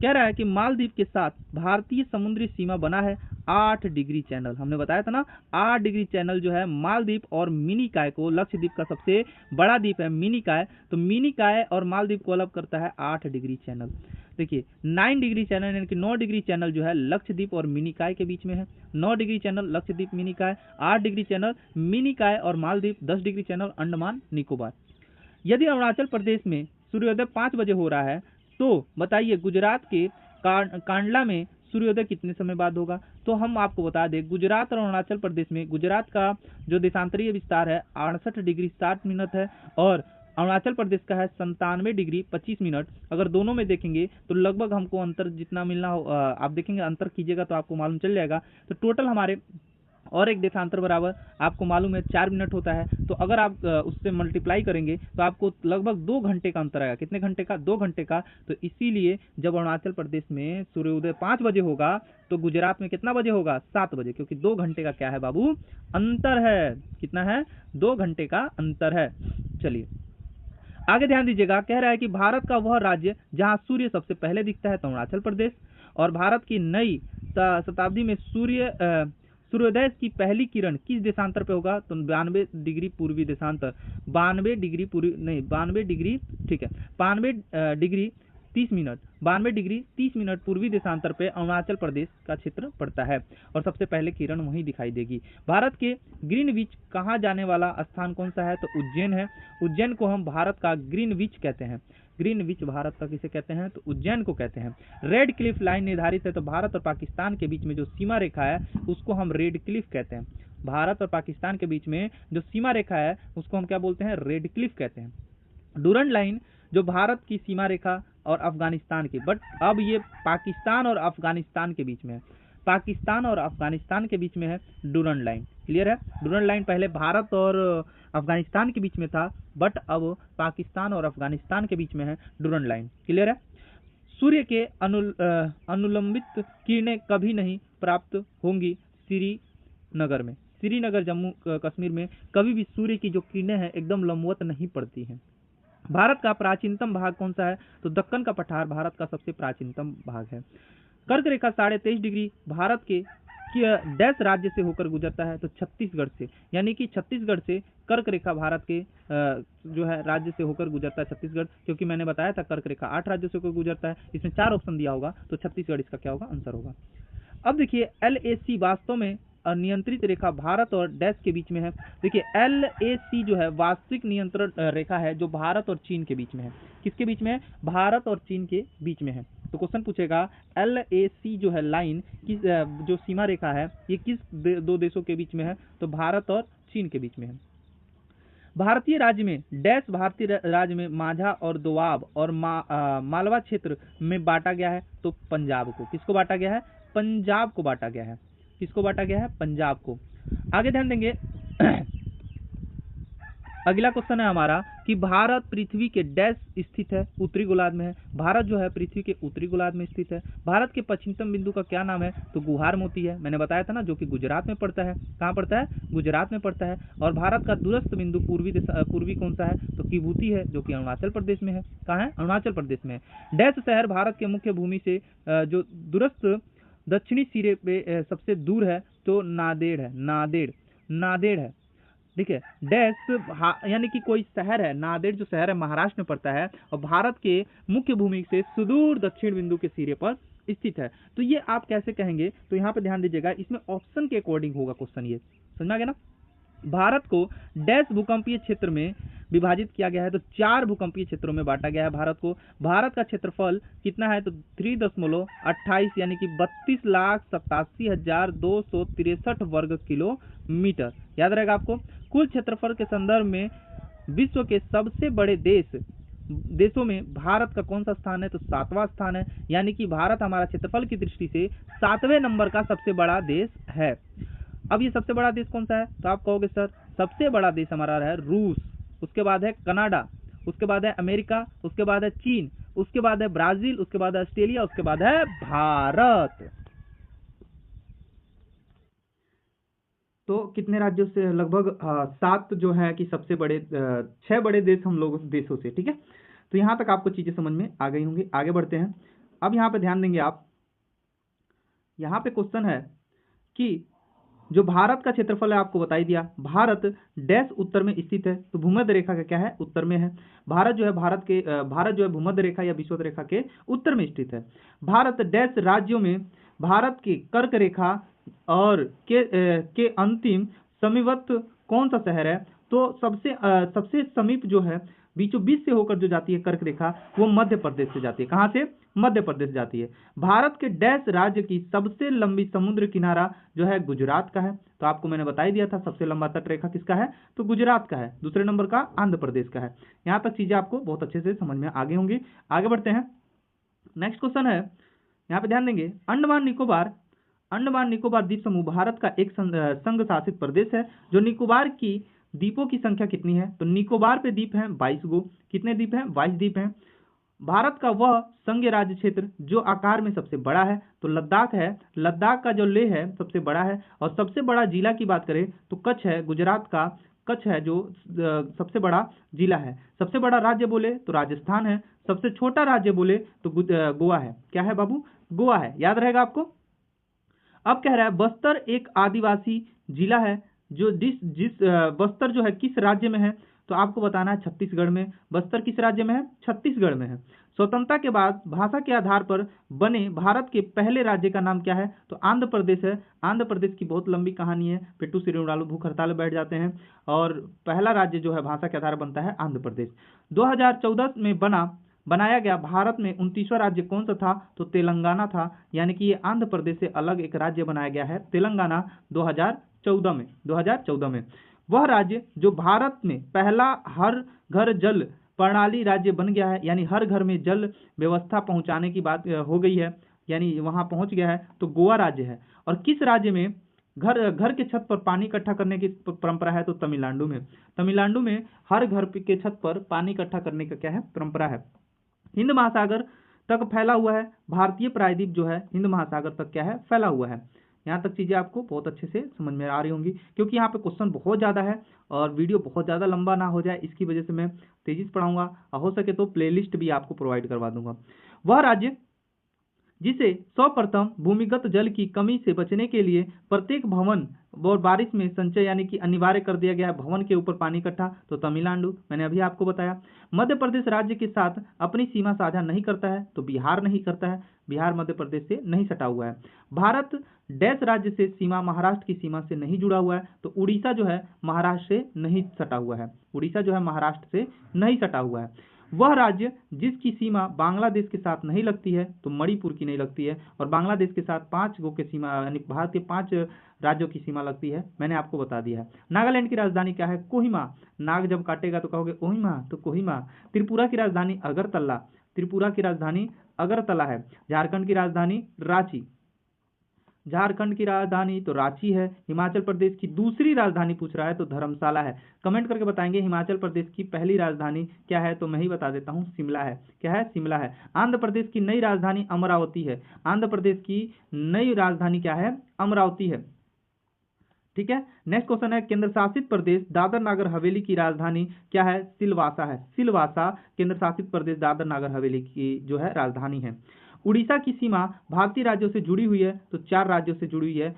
कह रहा है कि मालदीव के साथ भारतीय समुद्री सीमा बना है 8 डिग्री चैनल। हमने बताया था ना, 8 डिग्री चैनल जो है मालदीव और मिनिकॉय को, लक्षद्वीप का सबसे बड़ा द्वीप है मिनिकॉय, तो मिनिकॉय और मालदीव को अलग करता है 8 डिग्री चैनल। देखिए 9 डिग्री चैनल यानी कि 9 डिग्री चैनल जो है लक्षद्वीप और मिनिकॉय के बीच में है। 9 degree channel Lakshadweep Minicoy, 8 degree channel Minicoy और मालदीव, 10 डिग्री चैनल अंडमान निकोबार। यदि अरुणाचल प्रदेश में सूर्योदय 5 बजे हो रहा है तो बताइए गुजरात के कांडला में सूर्योदय कितने समय बाद होगा। तो हम आपको बता दें, गुजरात और अरुणाचल प्रदेश में, गुजरात का जो देशांतरीय विस्तार है 68 डिग्री 60 मिनट है और अरुणाचल प्रदेश का है 97 डिग्री 25 मिनट। अगर दोनों में देखेंगे तो लगभग हमको अंतर जितना मिलना हो, आप देखेंगे अंतर कीजिएगा तो आपको मालूम चल जाएगा। तो टोटल हमारे और एक देशांतर बराबर आपको मालूम है 4 मिनट होता है। तो अगर आप उससे मल्टीप्लाई करेंगे तो आपको लगभग 2 घंटे का अंतर आएगा। कितने घंटे का, 2 घंटे का। तो इसीलिए जब अरुणाचल प्रदेश में सूर्योदय 5 बजे होगा तो गुजरात में कितना बजे होगा, 7 बजे, क्योंकि 2 घंटे का क्या है बाबू, अंतर है। कितना है, 2 घंटे का अंतर है। चलिए आगे ध्यान दीजिएगा। कह रहा है कि भारत का वह राज्य जहां सूर्य सबसे पहले दिखता है तो अरुणाचल प्रदेश, और भारत की नई शताब्दी में सूर्योदय की पहली किरण किस देशांतर पे होगा, तो 92 डिग्री पूर्वी देशांतर, 92 डिग्री पूर्वी नहीं 92 डिग्री, ठीक है, 92 डिग्री 30 मिनट, 92 डिग्री 30 मिनट पूर्वी देशांतर पे अरुणाचल प्रदेश का क्षेत्र पड़ता है और सबसे पहले किरण वहीं दिखाई देगी। भारत के ग्रीनविच कहा जाने वाला स्थान कौन सा है, तो उज्जैन है। उज्जैन को हम भारत का ग्रीनविच कहते हैं। ग्रीनविच भारत का किसे कहते हैं, तो उज्जैन को कहते हैं। रेड क्लिफ लाइन निर्धारित है, तो भारत और पाकिस्तान के बीच में जो सीमा रेखा है उसको हम रेड क्लिफ कहते हैं। भारत और पाकिस्तान के बीच में जो सीमा रेखा है उसको हम क्या बोलते हैं, रेड क्लिफ कहते हैं। डूरंड लाइन जो भारत की सीमा रेखा और अफगानिस्तान की, बट अब ये पाकिस्तान और अफगानिस्तान के बीच में है। पाकिस्तान और अफगानिस्तान के बीच में है डूरंड लाइन। क्लियर है। डूरंड लाइन पहले भारत और अफगानिस्तान के बीच में था, बट अब पाकिस्तान और अफगानिस्तान के बीच में है डूरंड लाइन। क्लियर है। सूर्य के अनुलंबित किरणें कभी नहीं प्राप्त होंगी श्रीनगर में। श्रीनगर जम्मू कश्मीर में कभी भी सूर्य की जो किरणें हैं एकदम लंबवत नहीं पड़ती हैं। भारत का प्राचीनतम भाग कौन सा है, तो दक्कन का पठार भारत का सबसे प्राचीनतम भाग है। कर्क रेखा 23.5 डिग्री भारत के डैश राज्य से होकर गुजरता है, तो छत्तीसगढ़ से, यानी कि छत्तीसगढ़ से कर्क रेखा भारत के जो है राज्य से होकर गुजरता है छत्तीसगढ़, क्योंकि मैंने बताया था कर्क रेखा 8 राज्यों से होकर गुजरता है। इसमें 4 ऑप्शन दिया होगा, तो छत्तीसगढ़ इसका क्या होगा, आंसर होगा। अब देखिए LAC वास्तव में नियंत्रित रेखा भारत और डैश के बीच में है। देखिए LAC जो है वास्तविक नियंत्रण रेखा है जो भारत और चीन के बीच में है। किसके बीच में है, भारत और चीन के बीच में है। तो क्वेश्चन पूछेगा LAC जो है लाइन किस जो सीमा रेखा है ये किस दो देशों के बीच में है, तो भारत और चीन के बीच में है। भारतीय राज्य में डैश भारतीय राज्य में माझा और दोआब और मालवा क्षेत्र में बांटा गया है, तो पंजाब को। किसको बांटा गया है, पंजाब को बांटा गया है। किसको बांटा गया है, पंजाब को। आगे ध्यान देंगे अगला क्वेश्चन है हमारा कि भारत पृथ्वी के डैश स्थित है, उत्तरी गोलार्ध में है। भारत जो है पृथ्वी के उत्तरी गोलार्ध में स्थित है। भारत के पश्चिमतम बिंदु का क्या नाम है, तो गुहार मोती है। मैंने बताया था ना, जो कि गुजरात में पड़ता है। कहाँ पड़ता है, गुजरात में पड़ता है। और भारत का दूरस्थ बिंदु पूर्वी कौन सा है, तो किबूती है, जो कि अरुणाचल प्रदेश में है। कहाँ है, अरुणाचल प्रदेश में है। डैश शहर भारत के मुख्य भूमि से जो दूरस्थ दक्षिणी सिरे पे सबसे दूर है, तो नांदेड़ है। नांदेड़ है, ठीक है। डैश यानी कि कोई शहर है, नांदेड़ जो शहर है महाराष्ट्र में पड़ता है और भारत के मुख्य भूमि से सुदूर दक्षिण बिंदु के सिरे पर स्थित है। तो ये आप कैसे कहेंगे, तो यहाँ पे ध्यान दीजिएगा, इसमें ऑप्शन के अकॉर्डिंग होगा क्वेश्चन। ये समझ में आ गया ना। भारत को डैश भूकंपीय क्षेत्र में विभाजित किया गया है, तो 4 भूकंपीय क्षेत्रों में बांटा गया है भारत को। भारत का क्षेत्रफल कितना है, तो 3.28 यानी कि 32,87,263 वर्ग किलोमीटर। याद रहेगा आपको। कुल क्षेत्रफल के संदर्भ में विश्व के सबसे बड़े देश देशों में भारत का कौन सा स्थान है? तो 7वां स्थान है, यानी कि भारत हमारा क्षेत्रफल की दृष्टि से 7वें नंबर का सबसे बड़ा देश है। अब ये सबसे बड़ा देश कौन सा है? तो आप कहोगे सर सबसे बड़ा देश हमारा है रूस, उसके बाद है कनाडा, उसके बाद है अमेरिका, उसके बाद है चीन, उसके बाद है ब्राजील, उसके बाद है ऑस्ट्रेलिया, उसके बाद है भारत। तो कितने राज्यों से? लगभग 7 जो है कि सबसे बड़े 6 बड़े देश हम लोग देशों से, ठीक है। तो यहाँ तक आपको चीजें समझ में आ गई होंगी। आगे बढ़ते हैं। अब यहाँ पे ध्यान देंगे आप, यहाँ पे क्वेश्चन है कि जो भारत का क्षेत्रफल है आपको बता ही दिया। भारत डैश उत्तर में स्थित है, तो भूमध्य रेखा का क्या है? उत्तर में है। भारत जो है भारत जो है भूमध्य रेखा या विषुवत रेखा के उत्तर में स्थित है। भारत डैश राज्यों में भारत की कर्क रेखा और के अंतिम समीपस्थ कौन सा शहर है? तो सबसे समीप जो है बीचों बीच से होकर जो जाती है कर्क रेखा, वो मध्य प्रदेश से जाती है। कहाँ से? मध्य प्रदेश जाती है। भारत के डैश राज्य की सबसे लंबी समुद्र किनारा जो है गुजरात का है। तो आपको मैंने बता ही दिया था सबसे लंबा तट रेखा किसका है? तो गुजरात का है। दूसरे नंबर का आंध्र प्रदेश का है। यहाँ तक चीजें आपको बहुत अच्छे से समझ में आ गई होंगी। आगे बढ़ते हैं। नेक्स्ट क्वेश्चन है, यहाँ पे ध्यान देंगे। अंडमान निकोबार द्वीप समूह भारत का एक संघ शासित प्रदेश है। जो निकोबार की द्वीपों की संख्या कितनी है? तो निकोबार पे द्वीप हैं 22 गो। कितने द्वीप हैं? 22 द्वीप हैं। भारत का वह संघीय राज्य क्षेत्र जो आकार में सबसे बड़ा है, तो लद्दाख है। लद्दाख का जो लेह है सबसे बड़ा है। और सबसे बड़ा जिला की बात करें तो कच्छ है, गुजरात का कच्छ है जो सबसे बड़ा जिला है। सबसे बड़ा राज्य बोले तो राजस्थान है। सबसे छोटा राज्य बोले तो गोवा है। क्या है बाबू? गोवा है। याद रहेगा आपको। अब कह रहा है बस्तर एक आदिवासी जिला है। जो बस्तर जो है किस राज्य में है? तो आपको बताना है छत्तीसगढ़ में। बस्तर किस राज्य में है? छत्तीसगढ़ में है। स्वतंत्रता के बाद भाषा के आधार पर बने भारत के पहले राज्य का नाम क्या है? तो आंध्र प्रदेश है। आंध्र प्रदेश की बहुत लंबी कहानी है, पेट्टू श्रीरामुलु भूख हड़ताल में बैठ जाते हैं और पहला राज्य जो है भाषा के आधार बनता है आंध्र प्रदेश। 2014 में बनाया गया भारत में 29वां राज्य कौन सा था? तो तेलंगाना था। यानी कि ये आंध्र प्रदेश से अलग एक राज्य बनाया गया है, तेलंगाना, 2014 में। वह राज्य जो भारत में पहला हर घर जल प्रणाली राज्य बन गया है, यानी हर घर में जल व्यवस्था पहुंचाने की बात हो गई है, यानी वहां पहुंच गया है, तो गोवा राज्य है। और किस राज्य में घर के छत पर पानी इकट्ठा करने की परंपरा है? तो तमिलनाडु में। तमिलनाडु में हर घर के छत पर पानी इकट्ठा करने का क्या है? परंपरा है। हिंद महासागर तक फैला हुआ है। भारतीय प्रायद्वीप जो है हिंद महासागर तक क्या है? फैला हुआ है। यहाँ तक चीजें आपको बहुत अच्छे से समझ में आ रही होंगी, क्योंकि यहाँ पे क्वेश्चन बहुत ज्यादा है और वीडियो बहुत ज्यादा लंबा ना हो जाए, इसकी वजह से मैं तेजी से पढ़ाऊंगा। हो सके तो प्लेलिस्ट भी आपको प्रोवाइड करवा दूंगा। वह राज्य जिसे सर्वप्रथम भूमिगत जल की कमी से बचने के लिए प्रत्येक भवन और बारिश में संचय यानी कि अनिवार्य कर दिया गया है भवन के ऊपर पानी इकट्ठा, तो तमिलनाडु, मैंने अभी आपको बताया। मध्य प्रदेश राज्य के साथ अपनी सीमा साझा नहीं करता है, तो बिहार नहीं करता है। बिहार मध्य प्रदेश से नहीं सटा हुआ है। भारत डैश राज्य से सीमा महाराष्ट्र की सीमा से नहीं जुड़ा हुआ है, तो उड़ीसा जो है महाराष्ट्र से नहीं सटा हुआ है। उड़ीसा जो है महाराष्ट्र से नहीं सटा हुआ है। वह राज्य जिसकी सीमा बांग्लादेश के साथ नहीं लगती है, तो मणिपुर की नहीं लगती है। और बांग्लादेश के साथ 5 गो की सीमा यानी भारत के 5 राज्यों की सीमा लगती है, मैंने आपको बता दिया है। नागालैंड की राजधानी क्या है? कोहिमा। नाग जब काटेगा तो कहोगे ओहिमा, तो कोहिमा। त्रिपुरा की राजधानी अगरतला। त्रिपुरा की राजधानी अगरतला है। झारखंड की राजधानी रांची। झारखंड की राजधानी तो रांची है। हिमाचल प्रदेश की दूसरी राजधानी पूछ रहा है तो धर्मशाला है। कमेंट करके बताएंगे हिमाचल प्रदेश की पहली राजधानी क्या है, तो मैं ही बता देता हूं शिमला है। क्या है? शिमला है। आंध्र प्रदेश की नई राजधानी अमरावती है। आंध्र प्रदेश की नई राजधानी क्या है? अमरावती है। ठीक है। नेक्स्ट क्वेश्चन है, केंद्र शासित प्रदेश दादर नागर हवेली की राजधानी क्या है? सिलवासा है। सिलवासा केंद्र शासित प्रदेश दादर नागर हवेली की जो है राजधानी है। उड़ीसा की सीमा भारतीय राज्यों से जुड़ी हुई है, तो 4 राज्यों से जुड़ी हुई है।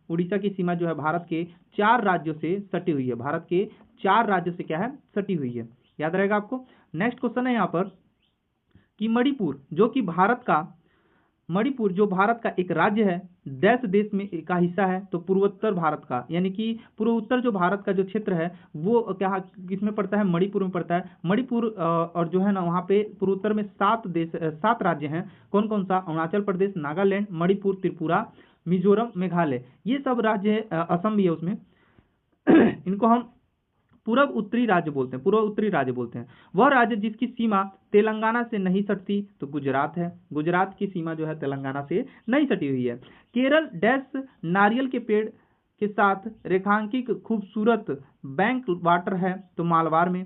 उड़ीसा की सीमा जो है भारत के 4 राज्यों से सटी हुई है। भारत के 4 राज्यों से क्या है? सटी हुई है। याद रहेगा आपको। नेक्स्ट क्वेश्चन है यहाँ पर कि मणिपुर जो भारत का एक राज्य है, डैश देश में का हिस्सा है, तो पूर्वोत्तर भारत का, यानी कि पूर्वोत्तर जो भारत का जो क्षेत्र है वो क्या किसमें पड़ता है? मणिपुर में पड़ता है। मणिपुर और जो है ना वहाँ पे पूर्वोत्तर में 7 राज्य हैं। कौन कौन सा? अरुणाचल प्रदेश, नागालैंड, मणिपुर, त्रिपुरा, मिजोरम, मेघालय। ये सब राज्य है। असम भी है उसमें। इनको हम पूर्व उत्तरी राज्य बोलते हैं, पूर्व उत्तरी राज्य बोलते हैं। वह राज्य जिसकी सीमा तेलंगाना से नहीं सटती तो गुजरात है। गुजरात की सीमा जो है तेलंगाना से नहीं सटी हुई है। केरल डैश नारियल के पेड़ के साथ रेखांकित खूबसूरत बैंक वाटर है तो मालवार में,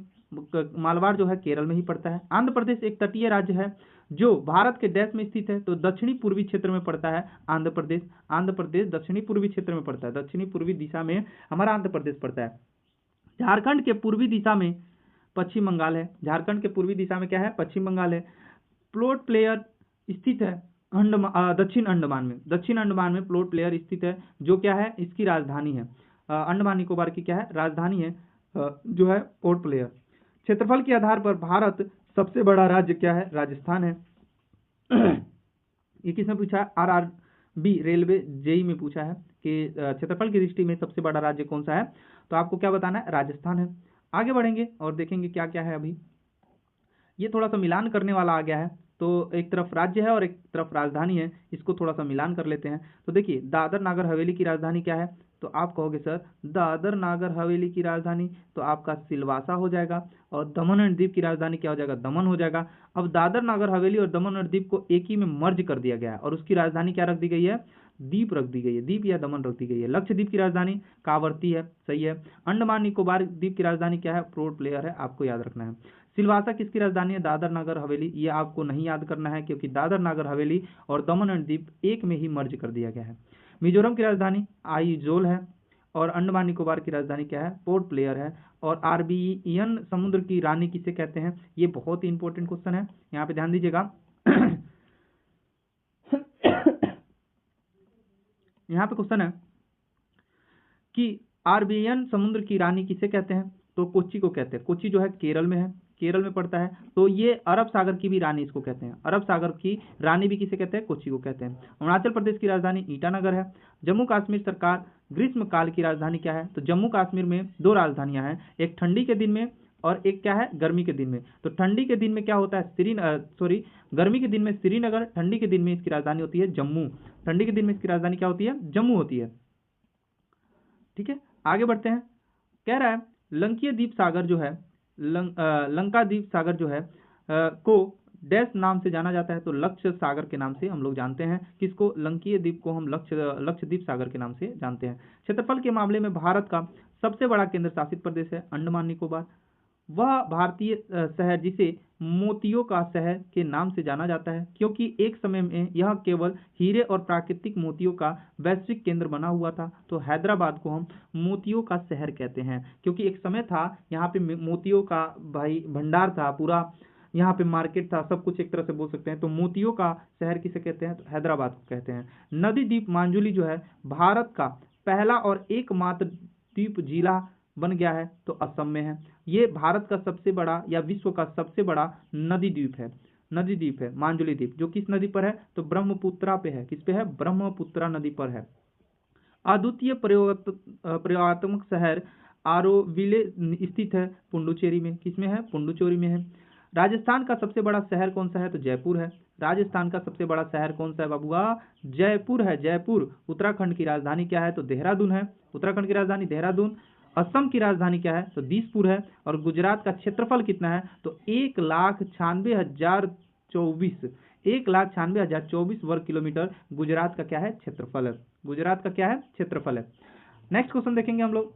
मालवार जो है केरल में ही पड़ता है। आंध्र प्रदेश एक तटीय राज्य है जो भारत के डैश में स्थित है तो दक्षिणी पूर्वी क्षेत्र में पड़ता है आंध्र प्रदेश। आंध्र प्रदेश दक्षिणी पूर्वी क्षेत्र में पड़ता है, दक्षिणी पूर्वी दिशा में हमारा आंध्र प्रदेश पड़ता है। झारखंड के पूर्वी दिशा में पश्चिम बंगाल है। झारखंड के पूर्वी दिशा में क्या है? पश्चिम बंगाल है। पोर्ट ब्लेयर स्थित है दक्षिण अंडमान में। दक्षिण अंडमान में पोर्ट ब्लेयर स्थित है जो क्या है? इसकी राजधानी है। अंडमान निकोबार की क्या है? राजधानी है जो है पोर्ट ब्लेयर। क्षेत्रफल के आधार पर भारत सबसे बड़ा राज्य क्या है? राजस्थान है। ये किसने पूछा? RRB रेलवे जेई में पूछा है कि क्षेत्रफल की दृष्टि में सबसे बड़ा राज्य कौन सा है, तो आपको क्या बताना है? राजस्थान है। आगे बढ़ेंगे और देखेंगे क्या क्या है। अभी ये थोड़ा सा मिलान करने वाला आ गया है, तो एक तरफ राज्य है और एक तरफ राजधानी है, इसको थोड़ा सा मिलान कर लेते हैं। तो देखिए, दादर नागर हवेली की राजधानी क्या है? तो आप कहोगे सर दादर नागर हवेली की राजधानी तो आपका सिलवासा हो जाएगा, और दमन एंड दीव की राजधानी क्या हो जाएगा? दमन हो जाएगा। अब दादर नागर हवेली और दमन और दीव को एक ही में मर्ज कर दिया गया है और उसकी राजधानी क्या रख दी गई है? दीप रख दी गई है, दीप या दमन रख दी गई है। लक्षद्वीप की राजधानी कावरती है, सही है। अंडमान निकोबार द्वीप की राजधानी क्या है? पोर्ट ब्लेयर है, आपको याद रखना है। सिलवासा किसकी राजधानी है? दादर नागर हवेली। ये आपको नहीं याद करना है क्योंकि दादर नागर हवेली और दमन एंड दीप एक में ही मर्ज कर दिया गया है। मिजोरम की राजधानी आइजोल है और अंडमान निकोबार की राजधानी क्या है? पोर्ट ब्लेयर है। और अरबियन समुद्र की रानी किसे कहते हैं? ये बहुत ही इंपॉर्टेंट क्वेश्चन है, यहाँ पे ध्यान दीजिएगा। यहाँ पे क्वेश्चन है कि अरबियन समुद्र की रानी किसे कहते हैं? तो कोच्चि को कहते हैं। कोच्चि जो है केरल में है, केरल में पड़ता है, तो ये अरब सागर की भी रानी इसको कहते हैं। अरब सागर की रानी भी किसे कहते हैं? कोच्चि को कहते हैं। अरुणाचल प्रदेश की राजधानी ईटानगर है। जम्मू कश्मीर सरकार ग्रीष्म काल की राजधानी क्या है? तो जम्मू कश्मीर में दो राजधानियां हैं, एक ठंडी के दिन में और एक क्या है? गर्मी के दिन में। तो ठंडी के दिन में क्या होता है? गर्मी के दिन में श्रीनगर, ठंडी के दिन में इसकी राजधानी होती है जम्मू। ठंडी के दिन में इसकी राजधानी क्या होती है? जम्मू होती है। ठीक है, आगे बढ़ते हैं। कह रहा है लंकीय द्वीप सागर जो है, लंका द्वीप सागर जो है को डैश नाम से जाना जाता है, तो लक्ष्य सागर के नाम से हम लोग जानते हैं। किसको? लंकीय द्वीप को हम लक्ष्य द्वीप सागर के नाम से जानते हैं। क्षेत्रफल के मामले में भारत का सबसे बड़ा केंद्र शासित प्रदेश है अंडमान निकोबार। वह भारतीय शहर जिसे मोतियों का शहर के नाम से जाना जाता है क्योंकि एक समय में यह केवल हीरे और प्राकृतिक मोतियों का वैश्विक केंद्र बना हुआ था। तो हैदराबाद को हम मोतियों का शहर कहते हैं क्योंकि एक समय था यहाँ पे मोतियों का भाई भंडार था, पूरा यहाँ पे मार्केट था, सब कुछ एक तरह से बोल सकते हैं। तो मोतियों का शहर किसे कहते हैं? तो हैदराबाद को कहते हैं। नदी द्वीप मांजुली जो है भारत का पहला और एकमात्र द्वीप जिला बन गया है, तो असम में है। ये भारत का सबसे बड़ा या विश्व का सबसे बड़ा नदी द्वीप है, नदी द्वीप है मांजुली द्वीप, जो किस नदी पर है? तो ब्रह्मपुत्रा पे है। किस पे है? ब्रह्मपुत्रा नदी पर है। अद्वितीय प्रयोगात्मक शहर आरोविले स्थित है पुडुचेरी में। किसमें है? पुडुचेरी में है। राजस्थान का सबसे बड़ा शहर कौन सा है? तो जयपुर है। राजस्थान का सबसे बड़ा शहर कौन सा है बाबूआ? जयपुर है, जयपुर। उत्तराखंड की राजधानी क्या है? तो देहरादून है। उत्तराखंड की राजधानी देहरादून। असम की राजधानी क्या है? तो दिसपुर है। और गुजरात का क्षेत्रफल कितना है? तो 1,96,024 1,96,024 वर्ग किलोमीटर गुजरात का क्या है? क्षेत्रफल है। गुजरात का क्या है? क्षेत्रफल है। नेक्स्ट क्वेश्चन देखेंगे हम लोग।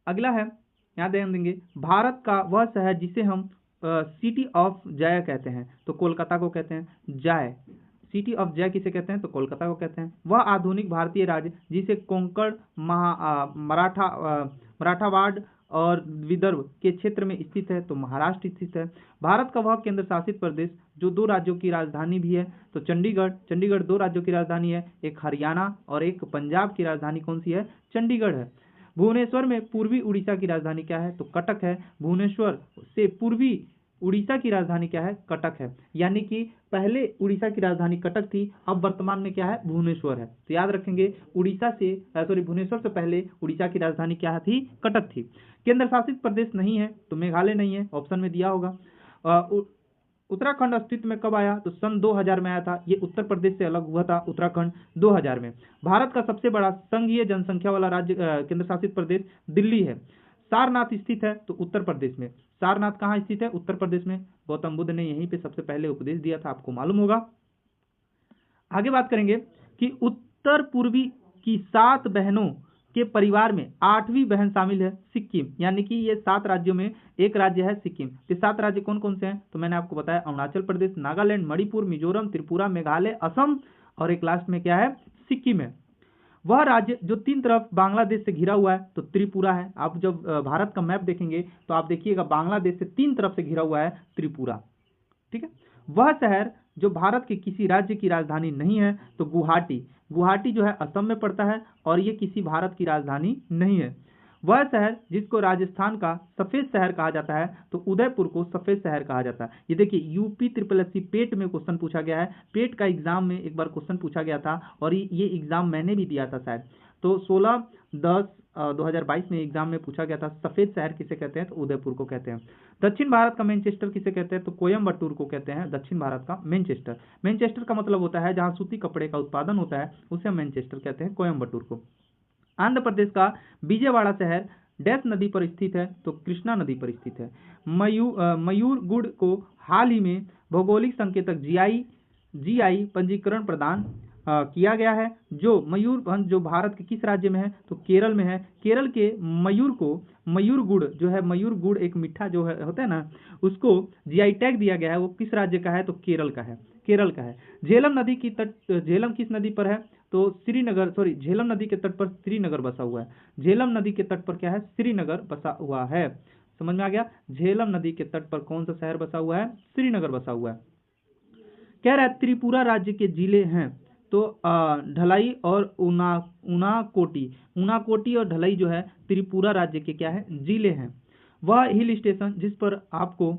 अगला है, यहाँ ध्यान देंगे, भारत का वह शहर जिसे हम सिटी ऑफ जय कहते हैं, तो कोलकाता को कहते हैं। जय, सिटी ऑफ जय किसे कहते हैं? तो कोलकाता को कहते हैं। वह आधुनिक भारतीय राज्य जिसे कोंकण, मराठावाड़ और विदर्भ के क्षेत्र में स्थित है, तो महाराष्ट्र स्थित है। भारत का वह केंद्र शासित प्रदेश जो दो राज्यों की राजधानी भी है, तो चंडीगढ़। चंडीगढ़ दो राज्यों की राजधानी है, एक हरियाणा और एक पंजाब की राजधानी कौन सी है? चंडीगढ़ है। भुवनेश्वर में पूर्वी उड़ीसा की राजधानी क्या है? तो कटक है। भुवनेश्वर से पूर्वी उड़ीसा की राजधानी क्या है? कटक है। यानी कि पहले उड़ीसा की राजधानी कटक थी, अब वर्तमान में क्या है? भुवनेश्वर है। तो याद रखेंगे, भुवनेश्वर से पहले उड़ीसा की राजधानी क्या थी? कटक थी। केंद्र शासित प्रदेश नहीं है, तो मेघालय नहीं है, ऑप्शन में दिया होगा। उत्तराखंड अस्तित्व में कब आया? तो सन 2000 में आया था। ये उत्तर प्रदेश से अलग हुआ था उत्तराखंड 2000 में। भारत का सबसे बड़ा संघीय जनसंख्या वाला राज्य केंद्र शासित प्रदेश दिल्ली है। सारनाथ स्थित है तो उत्तर प्रदेश में। सारनाथ कहाँ स्थित है? उत्तर प्रदेश में। गौतम बुद्ध ने यहीं पे सबसे पहले उपदेश दिया था, आपको मालूम होगा। आगे बात करेंगे कि उत्तर पूर्वी की 7 बहनों के परिवार में 8वीं बहन शामिल है सिक्किम, यानी कि ये 7 राज्यों में एक राज्य है सिक्किम। ये 7 राज्य कौन कौन से हैं? तो मैंने आपको बताया अरुणाचल प्रदेश, नागालैंड, मणिपुर, मिजोरम, त्रिपुरा, मेघालय, असम और एक लास्ट में क्या है? सिक्किम है। वह राज्य जो 3 तरफ बांग्लादेश से घिरा हुआ है तो त्रिपुरा है। आप जब भारत का मैप देखेंगे तो आप देखिएगा बांग्लादेश से 3 तरफ से घिरा हुआ है त्रिपुरा, ठीक है। वह शहर जो भारत के किसी राज्य की राजधानी नहीं है तो गुवाहाटी। गुवाहाटी जो है असम में पड़ता है और ये किसी भारत की राजधानी नहीं है। वह शहर जिसको राजस्थान का सफेद शहर कहा जाता है तो उदयपुर को सफेद शहर कहा जाता है। ये देखिए यूपी SSC पेट में क्वेश्चन पूछा गया है। पेट का एग्जाम में एक बार क्वेश्चन पूछा गया था और ये एग्जाम मैंने भी दिया था शायद। तो 16/10/2022 में एग्जाम में पूछा गया था सफेद शहर किसे कहते हैं? तो उदयपुर को कहते हैं। दक्षिण भारत का मैनचेस्टर किसे कहते हैं? तो कोयम्बटूर को कहते हैं दक्षिण भारत का मैनचेस्टर। मैनचेस्टर का मतलब होता है जहां सूती कपड़े का उत्पादन होता है, उसे हम मैनचेस्टर कहते हैं, कोयम्बटूर को। आंध्र प्रदेश का विजयवाड़ा शहर डैश नदी पर स्थित है? तो कृष्णा नदी पर स्थित है। मयूरगुड़ को हाल ही में भौगोलिक संकेतक जीआई पंजीकरण प्रदान किया गया है। जो मयूरभंज जो भारत के किस राज्य में है? तो केरल में है। केरल के मयूर को मयूरगुड़ जो है, मयूरगुड़ एक मीठा जो है होता है ना, उसको जीआई टैग दिया गया है। वो किस राज्य का है? तो केरल का है, केरल का है। झेलम नदी की झेलम किस नदी पर है? तो झेलम नदी के तट पर श्रीनगर बसा हुआ है। झेलम नदी के तट पर क्या है? श्रीनगर बसा हुआ है। समझ में आ गया? झेलम नदी के तट पर कौन सा शहर बसा हुआ है? श्रीनगर बसा हुआ है। कह रहा है त्रिपुरा राज्य के जिले हैं तो ढलाई और उनाकोटी और ढलाई जो है त्रिपुरा राज्य के क्या है? जिले हैं। वह हिल स्टेशन जिस पर आपको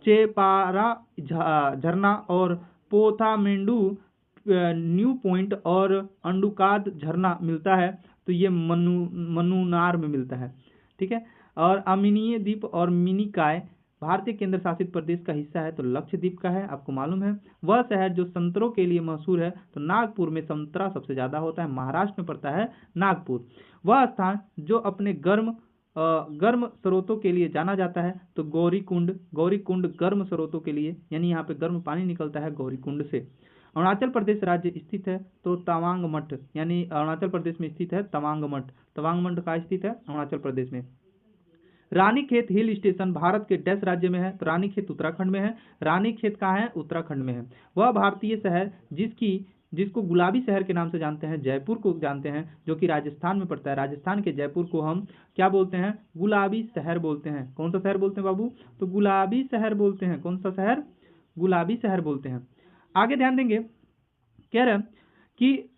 चेपारा झरना और पोथामेंडू न्यू पॉइंट और अंडुकाद झरना मिलता है तो ये मन्नुनार में मिलता है, ठीक है। और अमीनीय द्वीप और मिनिकाय भारतीय केंद्र शासित प्रदेश का हिस्सा है तो लक्षद्वीप का है, आपको मालूम है। वह शहर जो संतरों के लिए मशहूर है तो नागपुर में संतरा सबसे ज्यादा होता है, महाराष्ट्र में पड़ता है नागपुर। वह स्थान जो अपने गर्म स्रोतों के लिए जाना जाता है तो गौरीकुंड गर्म स्रोतों के लिए, यानी यहाँ पे गर्म पानी निकलता है गौरीकुंड से। अरुणाचल प्रदेश राज्य स्थित है तो तवांग मठ, यानी अरुणाचल प्रदेश में स्थित है तवांग मठ। तवांग मठ कहाँ स्थित है? अरुणाचल प्रदेश में। रानीखेत हिल स्टेशन भारत के डैश राज्य में है? तो रानीखेत उत्तराखंड में है। रानीखेत कहाँ है? उत्तराखंड में है। वह भारतीय शहर जिसको गुलाबी शहर के नाम से जानते हैं, जयपुर को जानते हैं, जो कि राजस्थान में पड़ता है। राजस्थान के जयपुर को हम क्या बोलते हैं? गुलाबी शहर बोलते हैं। कौन सा शहर बोलते हैं बाबू? तो गुलाबी शहर बोलते हैं। कौन सा शहर? गुलाबी शहर बोलते हैं। आगे ध्यान देंगे, कह रहे हैं कि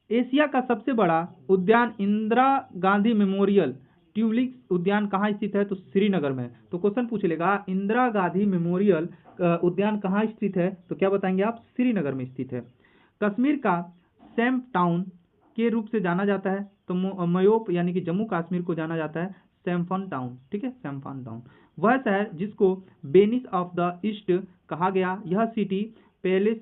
एशिया का सबसे बड़ा उद्यान इंदिरा गांधी मेमोरियल ट्यूलिप उद्यान कहाँ स्थित है? तो श्रीनगर में। तो क्वेश्चन पूछ लेगा इंदिरा गांधी मेमोरियल उद्यान कहाँ स्थित है? तो क्या बताएंगे आप? श्रीनगर में स्थित है। कश्मीर का सैम टाउन के रूप से जाना जाता है तो मयोप यानी कि जम्मू कश्मीर को जाना जाता है सैम्फन टाउन, ठीक है, सैम्फन टाउन। वह शहर जिसको वेनिस ऑफ द ईस्ट कहा गया, यह सिटी पैलेस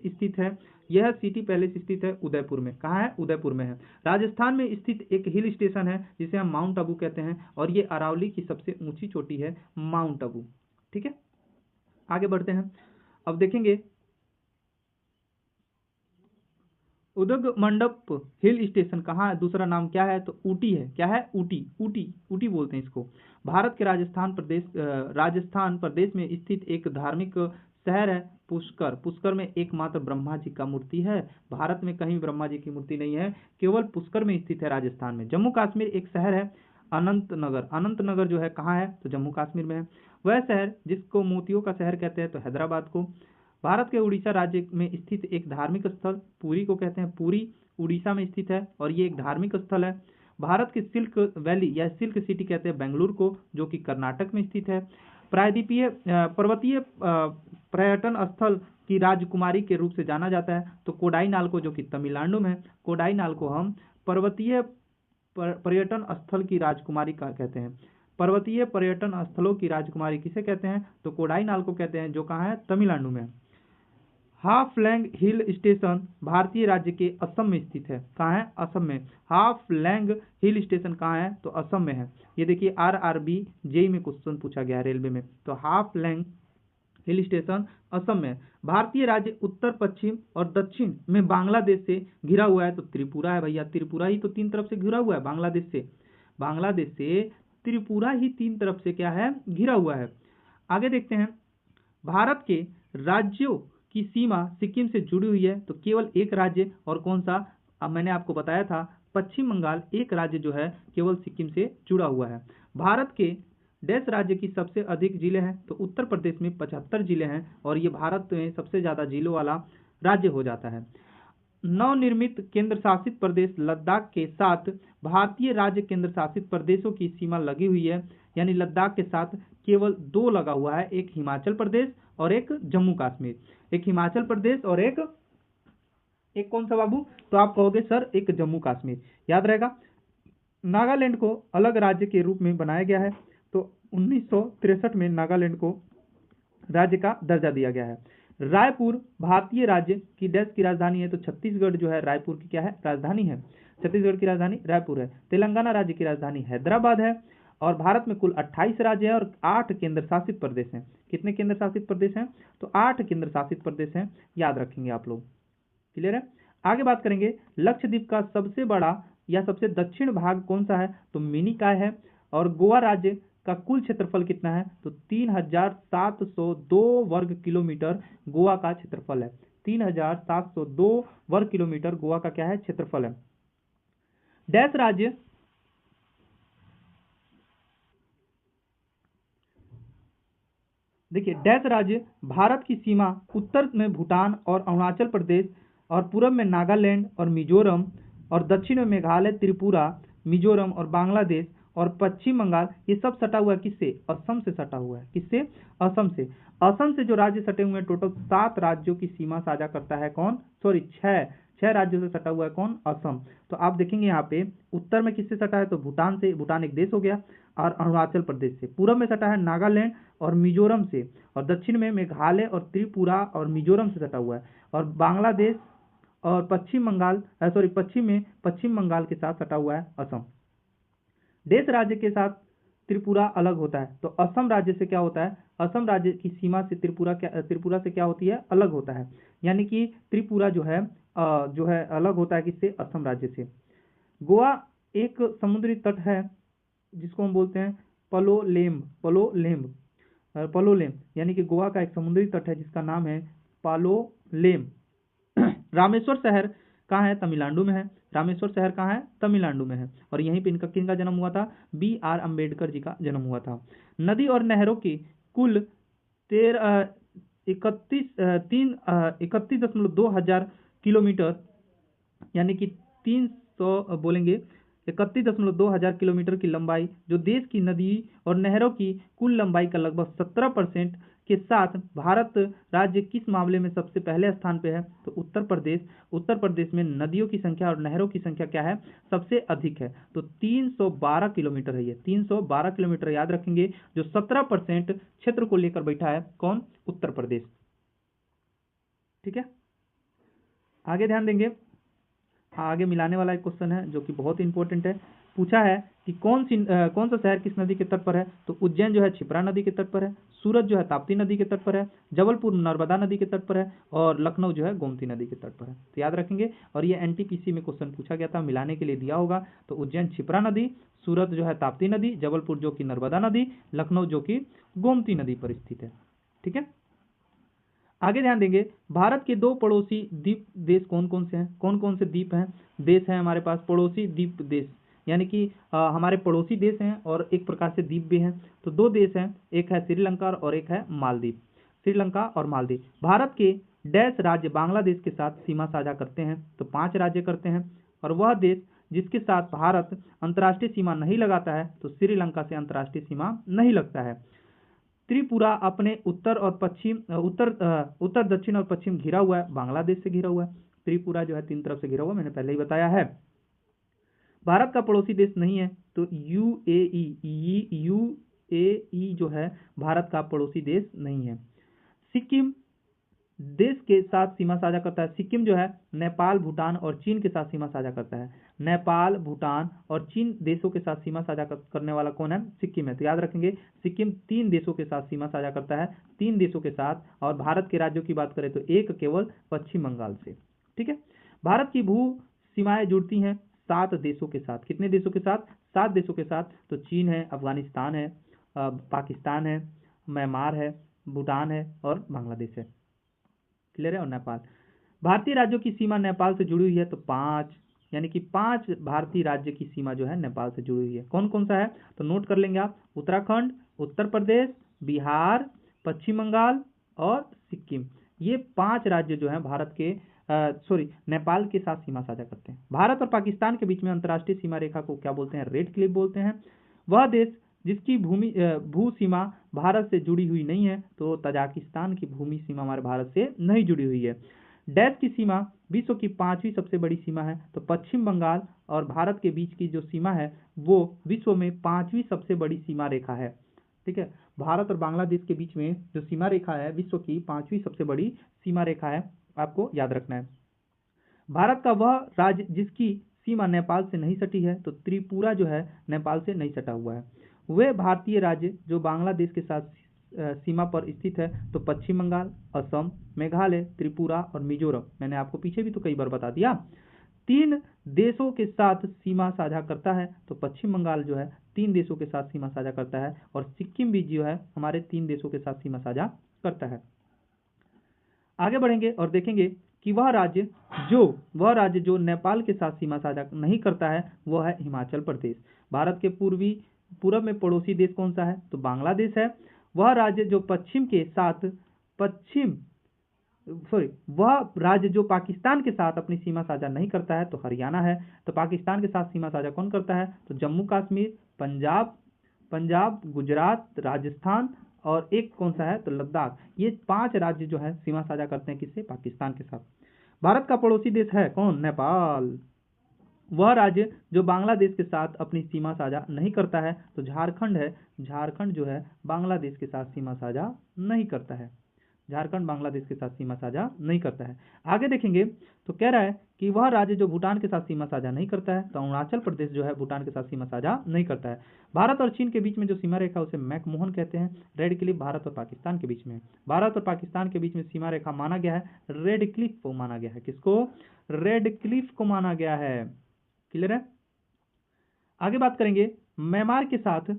स्थित है। यह सिटी पैलेस स्थित है उदयपुर में। कहाँ है? उदयपुर में है। राजस्थान में स्थित एक हिल स्टेशन है जिसे हम माउंट आबू कहते हैं और ये अरावली की सबसे ऊंची चोटी है माउंट आबू, ठीक है। आगे बढ़ते हैं, अब देखेंगे उदग मंडप हिल स्टेशन कहाँ है? दूसरा नाम क्या है? तो ऊटी है। क्या है? ऊटी बोलते हैं इसको। भारत के राजस्थान प्रदेश में स्थित एक धार्मिक शहर है पुष्कर में एकमात्र ब्रह्मा जी का मूर्ति है। भारत में कहीं ब्रह्मा जी की मूर्ति नहीं है, केवल पुष्कर में स्थित है राजस्थान में। जम्मू कश्मीर एक शहर है अनंतनगर जो है कहाँ है? तो जम्मू कश्मीर में है। वह शहर जिसको मोतियों का शहर कहते हैं तो हैदराबाद को। भारत के उड़ीसा राज्य में स्थित एक धार्मिक स्थल पुरी को कहते हैं। पुरी उड़ीसा में स्थित है और ये एक धार्मिक स्थल है। भारत के सिल्क वैली या सिल्क सिटी कहते हैं बेंगलुरु को, जो कि कर्नाटक में स्थित है। पर्वतीय पर्यटन स्थल की राजकुमारी के रूप से जाना जाता है तो कोडाईनाल को, जो कि तमिलनाडु में है, कोडाईनाल को हम पर्वतीय पर्यटन स्थल की राजकुमारी का कहते हैं। पर्वतीय पर्यटन स्थलों की राजकुमारी किसे कहते हैं? तो कोडाईनाल को कहते हैं, जो कहाँ है? तमिलनाडु में। हाफलैंग हिल स्टेशन भारतीय राज्य के असम में स्थित है। कहाँ है? असम में। हाफलैंग हिल स्टेशन कहाँ है? तो असम में है। ये देखिए आरआरबी जेई में क्वेश्चन पूछा गया है रेलवे में। तो हाफलैंग हिल स्टेशन असम में। भारतीय राज्य उत्तर पश्चिम और दक्षिण में बांग्लादेश से घिरा हुआ है। तो त्रिपुरा है भैया, त्रिपुरा ही तो 3 तरफ से घिरा हुआ है बांग्लादेश से। बांग्लादेश से त्रिपुरा ही 3 तरफ से क्या है? घिरा हुआ है। आगे देखते हैं, भारत के राज्यों की सीमा सिक्किम से जुड़ी हुई है। तो केवल एक राज्य, और कौन सा? अब मैंने आपको बताया था पश्चिम बंगाल एक राज्य जो है केवल सिक्किम से जुड़ा हुआ है। भारत के देश राज्य की सबसे अधिक जिले हैं। तो उत्तर प्रदेश में 75 जिले हैं, और ये भारत में सबसे ज्यादा जिलों वाला राज्य हो जाता है। नवनिर्मित केंद्र शासित प्रदेश लद्दाख के साथ भारतीय राज्य केंद्र शासित प्रदेशों की सीमा लगी हुई है। यानी लद्दाख के साथ केवल 2 लगा हुआ है, एक हिमाचल प्रदेश और एक जम्मू कश्मीर। एक हिमाचल प्रदेश और एक कौन सा बाबू? तो आप कहोगे सर एक जम्मू कश्मीर, याद रहेगा। नागालैंड को अलग राज्य के रूप में बनाया गया है। तो 1963 में नागालैंड को राज्य का दर्जा दिया गया है। रायपुर भारतीय राज्य की देश की राजधानी है। तो छत्तीसगढ़ जो है रायपुर की क्या है? राजधानी है। छत्तीसगढ़ की राजधानी रायपुर है। तेलंगाना राज्य की राजधानी हैदराबाद है। और भारत में कुल 28 राज्य है और 8 केंद्र शासित प्रदेश हैं। कितने केंद्र शासित प्रदेश हैं? तो 8 केंद्र शासित प्रदेश हैं, याद रखेंगे आप लोग। क्लियर है? आगे बात करेंगे, लक्षद्वीप का सबसे बड़ा या सबसे दक्षिण भाग कौन सा है? तो मिनिकॉय है। और गोवा राज्य का कुल क्षेत्रफल कितना है? तो 3702 वर्ग किलोमीटर गोवा का क्षेत्रफल है। 3702 वर्ग किलोमीटर गोवा का क्या है? क्षेत्रफल है। डैश राज्य देखिए, डैश राज्य भारत की सीमा उत्तर में भूटान और अरुणाचल प्रदेश, और पूर्व में नागालैंड और मिजोरम, और दक्षिण में मेघालय, त्रिपुरा, मिजोरम और बांग्लादेश, और पश्चिम बंगाल, ये सब सटा हुआ है किससे? असम से सटा हुआ है। किससे? असम से। असम से जो राज्य सटे हुए हैं, टोटल 7 राज्यों की सीमा साझा करता है कौन? सॉरी 6 राज्यों से सटा हुआ है कौन? असम। तो आप देखेंगे यहाँ पे उत्तर में किससे सटा है? तो भूटान से, भूटान एक देश हो गया, और अरुणाचल प्रदेश से। पूर्व में सटा है नागालैंड और मिजोरम से, और दक्षिण में मेघालय और त्रिपुरा और मिजोरम से सटा हुआ है, और बांग्लादेश और पश्चिम बंगाल पश्चिम में पश्चिम बंगाल के साथ सटा हुआ है असम। देश राज्य के साथ त्रिपुरा अलग होता है। तो असम राज्य से क्या होता है? असम राज्य की सीमा से त्रिपुरा से क्या होती है? अलग होता है। यानी कि त्रिपुरा जो है अलग होता है किससे? असम राज्य से। गोवा एक समुद्री तट है जिसको हम बोलते हैं पलोलेम, यानी कि गोवा का एक समुद्री तट है जिसका नाम है पालोलेम। रामेश्वर शहर कहाँ है? तमिलनाडु में है। रामेश्वर शहर कहाँ है? तमिलनाडु में है। और यहीं पे इनका किनका जन्म हुआ था? BR अम्बेडकर जी का जन्म हुआ था। नदी और नहरों की कुल 31.2 हजार किलोमीटर, यानी कि 300 बोलेंगे 31.2 हजार किलोमीटर की लंबाई, जो देश की नदी और नहरों की कुल लंबाई का लगभग 17% के साथ भारत राज्य किस मामले में सबसे पहले स्थान पे है? तो उत्तर प्रदेश। उत्तर प्रदेश में नदियों की संख्या और नहरों की संख्या क्या है? सबसे अधिक है। तो 312 किलोमीटर है ये, 312 किलोमीटर याद रखेंगे, जो 17% क्षेत्र को लेकर बैठा है कौन? उत्तर प्रदेश। ठीक है, आगे ध्यान देंगे। आगे मिलाने वाला एक क्वेश्चन है जो कि बहुत इंपॉर्टेंट है। पूछा है कि कौन सा शहर किस नदी के तट पर है? तो उज्जैन जो है क्षिप्रा नदी के तट पर है, सूरत जो है ताप्ती नदी के तट पर है, जबलपुर नर्मदा नदी के तट पर है, और लखनऊ जो है गोमती नदी के तट पर है। तो याद रखेंगे, और ये NTPC में क्वेश्चन पूछा गया था, मिलाने के लिए दिया होगा। तो उज्जैन क्षिप्रा नदी, सूरत जो है ताप्ती नदी, जबलपुर जो कि नर्मदा नदी, लखनऊ जो कि गोमती नदी पर स्थित है। ठीक है, आगे ध्यान देंगे। भारत के 2 पड़ोसी द्वीप देश कौन कौन से हैं? कौन कौन से द्वीप हैं, देश हैं हमारे पास? पड़ोसी द्वीप देश, यानी कि हमारे पड़ोसी देश हैं और एक प्रकार से द्वीप भी हैं। तो 2 देश हैं, एक है श्रीलंका और एक है मालदीव। श्रीलंका और मालदीव। भारत के डैश राज्य बांग्लादेश के साथ सीमा साझा करते हैं? तो 5 राज्य करते हैं। और वह देश जिसके साथ भारत अंतर्राष्ट्रीय सीमा नहीं लगाता है, तो श्रीलंका से अंतर्राष्ट्रीय सीमा नहीं लगता है। त्रिपुरा अपने उत्तर दक्षिण और पश्चिम घिरा हुआ है, बांग्लादेश से घिरा हुआ है। त्रिपुरा जो है 3 तरफ से घिरा हुआ, मैंने पहले ही बताया है। भारत का पड़ोसी देश नहीं है तो यूएई जो है भारत का पड़ोसी देश नहीं है। सिक्किम देश के साथ सीमा साझा करता है। सिक्किम जो है नेपाल, भूटान और चीन के साथ सीमा साझा करता है। नेपाल, भूटान और चीन देशों के साथ सीमा साझा करने वाला कौन है? सिक्किम है। तो याद रखेंगे सिक्किम 3 देशों के साथ सीमा साझा करता है, 3 देशों के साथ। और भारत के राज्यों की बात करें तो एक केवल पश्चिम बंगाल से। ठीक है। भारत की भू सीमाएं जुड़ती हैं 7 देशों के साथ। कितने देशों के साथ? 7 देशों के साथ। तो चीन है, अफगानिस्तान है, पाकिस्तान है, म्यांमार है, भूटान है और बांग्लादेश है। क्लियर है? और नेपाल। भारतीय राज्यों की सीमा नेपाल से जुड़ी हुई है तो 5, यानी कि 5 भारतीय राज्य की सीमा जो है नेपाल से जुड़ी हुई है। कौन कौन सा है? तो नोट कर लेंगे आप। उत्तराखंड, उत्तर प्रदेश, बिहार, पश्चिम बंगाल और सिक्किम। ये 5 राज्य जो है भारत के नेपाल के साथ सीमा साझा करते हैं। भारत और पाकिस्तान के बीच में अंतर्राष्ट्रीय सीमा रेखा को क्या बोलते हैं? रेड क्लिफ बोलते हैं। वह देश जिसकी भू सीमा भारत से जुड़ी हुई नहीं है तो तजाकिस्तान की भूमि सीमा हमारे भारत से नहीं जुड़ी हुई है। डैश की सीमा विश्व की 5वीं सबसे बड़ी सीमा है तो पश्चिम बंगाल और भारत के बीच की जो सीमा है वो विश्व में 5वीं सबसे बड़ी सीमा रेखा है। ठीक है। भारत और बांग्लादेश के बीच में जो सीमा रेखा है विश्व की 5वीं सबसे बड़ी सीमा रेखा है, आपको याद रखना है। भारत का वह राज्य जिसकी सीमा नेपाल से नहीं सटी है तो त्रिपुरा जो है नेपाल से नहीं सटा हुआ है। वे भारतीय राज्य जो बांग्लादेश के साथ सीमा पर स्थित है तो पश्चिम बंगाल, असम, मेघालय, त्रिपुरा और मिजोरम। मैंने आपको पीछे भी तो कई बार बता दिया। 3 देशों के साथ सीमा साझा करता है तो पश्चिम बंगाल जो है 3 देशों के साथ सीमा साझा करता है और सिक्किम भी जो है हमारे 3 देशों के साथ सीमा साझा करता है। आगे बढ़ेंगे और देखेंगे कि वह राज्य जो नेपाल के साथ सीमा साझा नहीं करता है वह है हिमाचल प्रदेश। भारत के पूर्व में पड़ोसी देश कौन सा है? तो बांग्लादेश है। वह राज्य जो पाकिस्तान के साथ अपनी सीमा साझा नहीं करता है तो हरियाणा है। तो पाकिस्तान के साथ सीमा साझा कौन करता है? तो जम्मू कश्मीर, पंजाब, गुजरात, राजस्थान और एक कौन सा है? तो लद्दाख। ये 5 राज्य जो है सीमा साझा करते हैं किससे? पाकिस्तान के साथ। भारत का पड़ोसी देश है कौन? नेपाल। वह राज्य जो बांग्लादेश के साथ अपनी सीमा साझा नहीं करता है तो झारखंड है। झारखंड जो है बांग्लादेश के साथ सीमा साझा नहीं करता है। झारखंड बांग्लादेश के साथ सीमा साझा नहीं करता है। आगे देखेंगे तो कह रहा है कि वह राज्य जो भूटान के साथ सीमा साझा नहीं करता है तो अरुणाचल प्रदेश जो है भूटान के साथ सीमा साझा नहीं करता है। भारत और चीन के बीच में जो सीमा रेखा उसे मैकमोहन कहते हैं। रेड क्लिफ भारत और पाकिस्तान के बीच में। भारत और पाकिस्तान के बीच में सीमा रेखा माना गया है रेड क्लिफ को माना गया है। किसको? रेड क्लिफ को माना गया है। क्लियर है? आगे बात करेंगे म्यांमार के साथ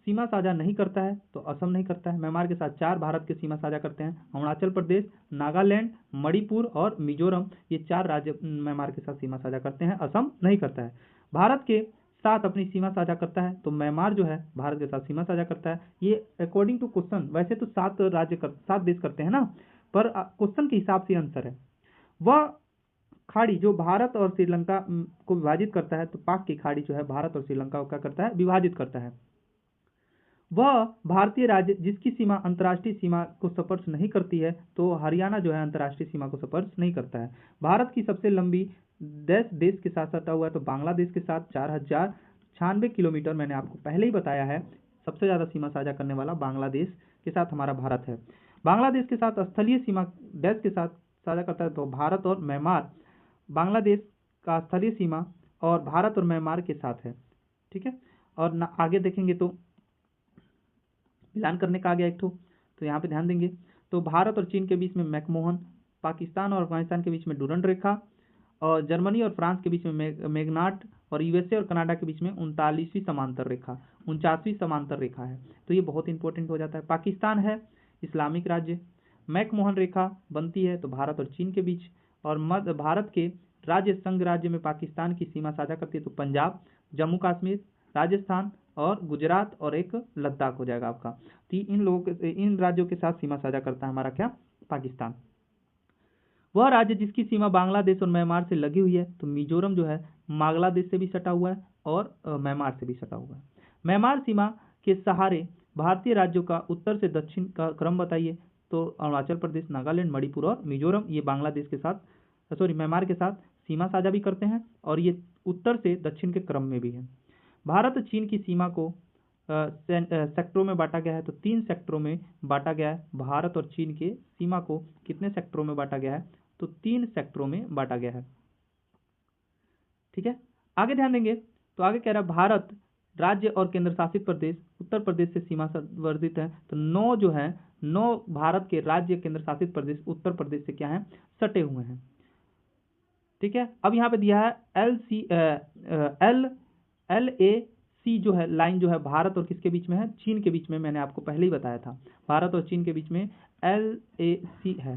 सीमा साझा नहीं करता है तो असम नहीं करता है। म्यांमार के साथ 4 भारत के सीमा साझा करते हैं। अरुणाचल प्रदेश, नागालैंड, मणिपुर और मिजोरम। ये 4 राज्य म्यांमार के साथ सीमा साझा करते हैं, असम नहीं करता है। भारत के साथ अपनी सीमा साझा करता है तो म्यांमार जो है भारत के साथ सीमा साझा करता है। ये अकॉर्डिंग टू क्वेश्चन, वैसे तो 7 देश करते हैं ना, पर क्वेश्चन के हिसाब से आंसर है। वह खाड़ी जो भारत और श्रीलंका को विभाजित करता है तो पाक की खाड़ी जो है भारत और श्रीलंका को क्या करता है? विभाजित करता है। वह भारतीय राज्य जिसकी सीमा अंतर्राष्ट्रीय सीमा को स्पर्श नहीं करती है तो हरियाणा जो है अंतर्राष्ट्रीय सीमा को स्पर्श नहीं करता है। भारत की सबसे लंबी देश के साथ सटा हुआ है तो बांग्लादेश के साथ 4096 किलोमीटर। मैंने आपको पहले ही बताया है सबसे ज्यादा सीमा साझा करने वाला बांग्लादेश के साथ हमारा भारत है। बांग्लादेश के साथ स्थलीय सीमा देश के साथ साझा करता है तो भारत और म्यांमार। बांग्लादेश का स्थलीय सीमा और भारत और म्यांमार के साथ है। ठीक है। और आगे देखेंगे तो मिलान करने का आ गया एक ठो, तो यहाँ पे ध्यान देंगे तो भारत और चीन के बीच में मैकमोहन, पाकिस्तान और अफगानिस्तान के बीच में डूरंड रेखा, और जर्मनी और फ्रांस के बीच में मेगनाट, और यूएसए और कनाडा के बीच में 39वीं समांतर रेखा 49वीं समांतर रेखा है। तो ये बहुत इंपॉर्टेंट हो जाता है। पाकिस्तान है इस्लामिक राज्य। मैकमोहन रेखा बनती है तो भारत और चीन के बीच, और मध्य भारत के राज्य संघ राज्य में पाकिस्तान की सीमा साझा करती है तो पंजाब, जम्मू कश्मीर, राजस्थान और गुजरात और एक लद्दाख हो जाएगा आपका। तो इन राज्यों के साथ सीमा साझा करता है हमारा क्या? पाकिस्तान। वह राज्य जिसकी सीमा बांग्लादेश और म्यांमार से लगी हुई है तो मिजोरम जो है बांग्लादेश से भी सटा हुआ है और म्यांमार से भी सटा हुआ है। म्यांमार सीमा के सहारे भारतीय राज्यों का उत्तर से दक्षिण का क्रम बताइए तो अरुणाचल प्रदेश, नागालैंड, मणिपुर और मिजोरम ये बांग्लादेश के साथ म्यांमार के साथ सीमा साझा भी करते हैं और ये उत्तर से दक्षिण के क्रम में भी है। भारत चीन की सीमा को सेक्टरों में बांटा गया है, तो 3 सेक्टरों में बांटा गया है। भारत और चीन के सीमा को कितने सेक्टरों में बांटा गया है, तो 3 सेक्टरों में बांटा गया है। ठीक है, आगे ध्यान देंगे तो आगे कह रहा है भारत राज्य और केंद्र शासित प्रदेश उत्तर प्रदेश से सीमा संवर्धित है, तो 9 जो है 9 भारत के राज्य केंद्र शासित प्रदेश उत्तर प्रदेश से क्या है, सटे हुए हैं। ठीक है, अब यहाँ पे दिया है LAC जो है लाइन जो है भारत और किसके बीच में है, चीन के बीच में। मैंने आपको पहले ही बताया था, भारत और चीन के बीच में LAC है।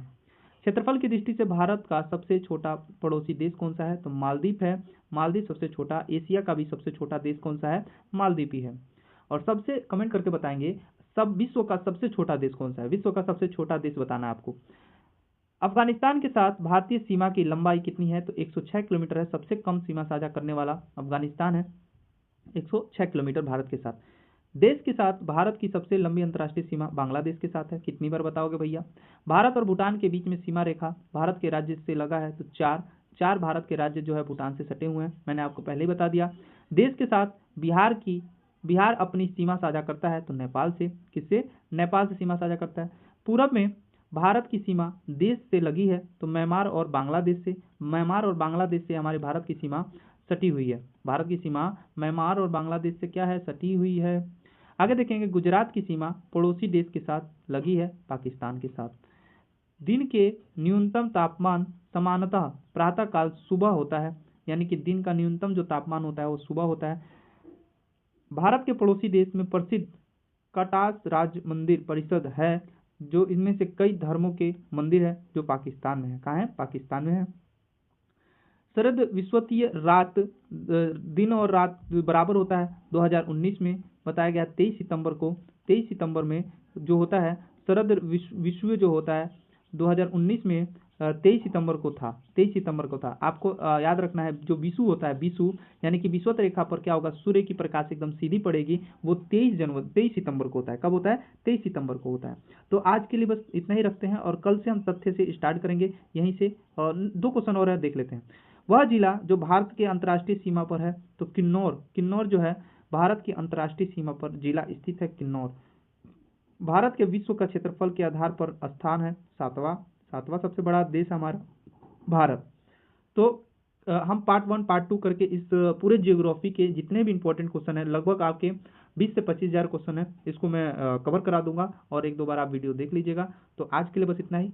क्षेत्रफल की दृष्टि से भारत का सबसे छोटा पड़ोसी देश कौन सा है, तो मालदीव है। मालदीव सबसे छोटा, एशिया का भी सबसे छोटा देश कौन सा है, मालदीव ही है। और सबसे कमेंट करके बताएंगे सब विश्व का सबसे छोटा देश कौन सा है, विश्व का सबसे छोटा देश बताना है आपको। अफगानिस्तान के साथ भारतीय सीमा की लंबाई कितनी है, तो 106 किलोमीटर है। सबसे कम सीमा साझा करने वाला अफगानिस्तान है, 106 किलोमीटर भारत के साथ। देश के साथ भारत की सबसे लंबी अंतर्राष्ट्रीय सीमा बांग्लादेश के साथ है। कितनी बार बताओगे भैया। भारत और भूटान के बीच में सीमा रेखा भारत के राज्य से लगा है, तो 4 भारत के राज्य जो है भूटान से सटे हुए हैं, मैंने आपको पहले ही बता दिया। देश के साथ बिहार अपनी सीमा साझा करता है, तो नेपाल से। किससे, नेपाल से सीमा साझा करता है। पूरब में भारत की सीमा देश से लगी है, तो म्यांमार और बांग्लादेश से। म्यांमार और बांग्लादेश से हमारे भारत की सीमा सटी हुई है। भारत की सीमा म्यांमार और बांग्लादेश से क्या है, सटी हुई है। आगे देखेंगे गुजरात की सीमा पड़ोसी देश के साथ लगी है, पाकिस्तान के साथ। दिन के न्यूनतम तापमान समानतः प्रातः काल सुबह होता है, यानी कि दिन का न्यूनतम जो तापमान होता है वो सुबह होता है। भारत के पड़ोसी देश में प्रसिद्ध कटास राज मंदिर परिषद है, जो इनमें से कई धर्मों के मंदिर है, जो पाकिस्तान में है। कहाँ है, पाकिस्तान में है। शरद विश्वतीय रात दिन और रात बराबर होता है, 2019 में बताया गया 23 सितंबर को। 23 सितंबर में जो होता है शरद विश्व जो होता है 2019 में 23 सितंबर को था। 23 सितंबर को था। आपको याद रखना है, जो विषु होता है, विषु यानी कि विषुवत रेखा पर क्या होगा, सूर्य की प्रकाश एकदम सीधी पड़ेगी, वो 23 सितंबर को होता है। कब होता है, 23 सितंबर को होता है। तो आज के लिए बस इतना ही रखते हैं, और कल से हम तथ्य से स्टार्ट करेंगे यहीं से। और 2 क्वेश्चन और है, देख लेते हैं। वह जिला जो भारत के अंतर्राष्ट्रीय सीमा पर है, तो किन्नौर जो है भारत की अंतर्राष्ट्रीय सीमा पर जिला स्थित है, किन्नौर। भारत के विश्व का क्षेत्रफल के आधार पर स्थान है 7वां सबसे बड़ा देश हमारा भारत। तो हम पार्ट 1 पार्ट 2 करके इस पूरे जियोग्राफी के जितने भी इंपॉर्टेंट क्वेश्चन है, लगभग आपके 20 से 25 हज़ार क्वेश्चन है, इसको मैं कवर करा दूंगा, और 1-2 बार आप वीडियो देख लीजिएगा। तो आज के लिए बस इतना ही।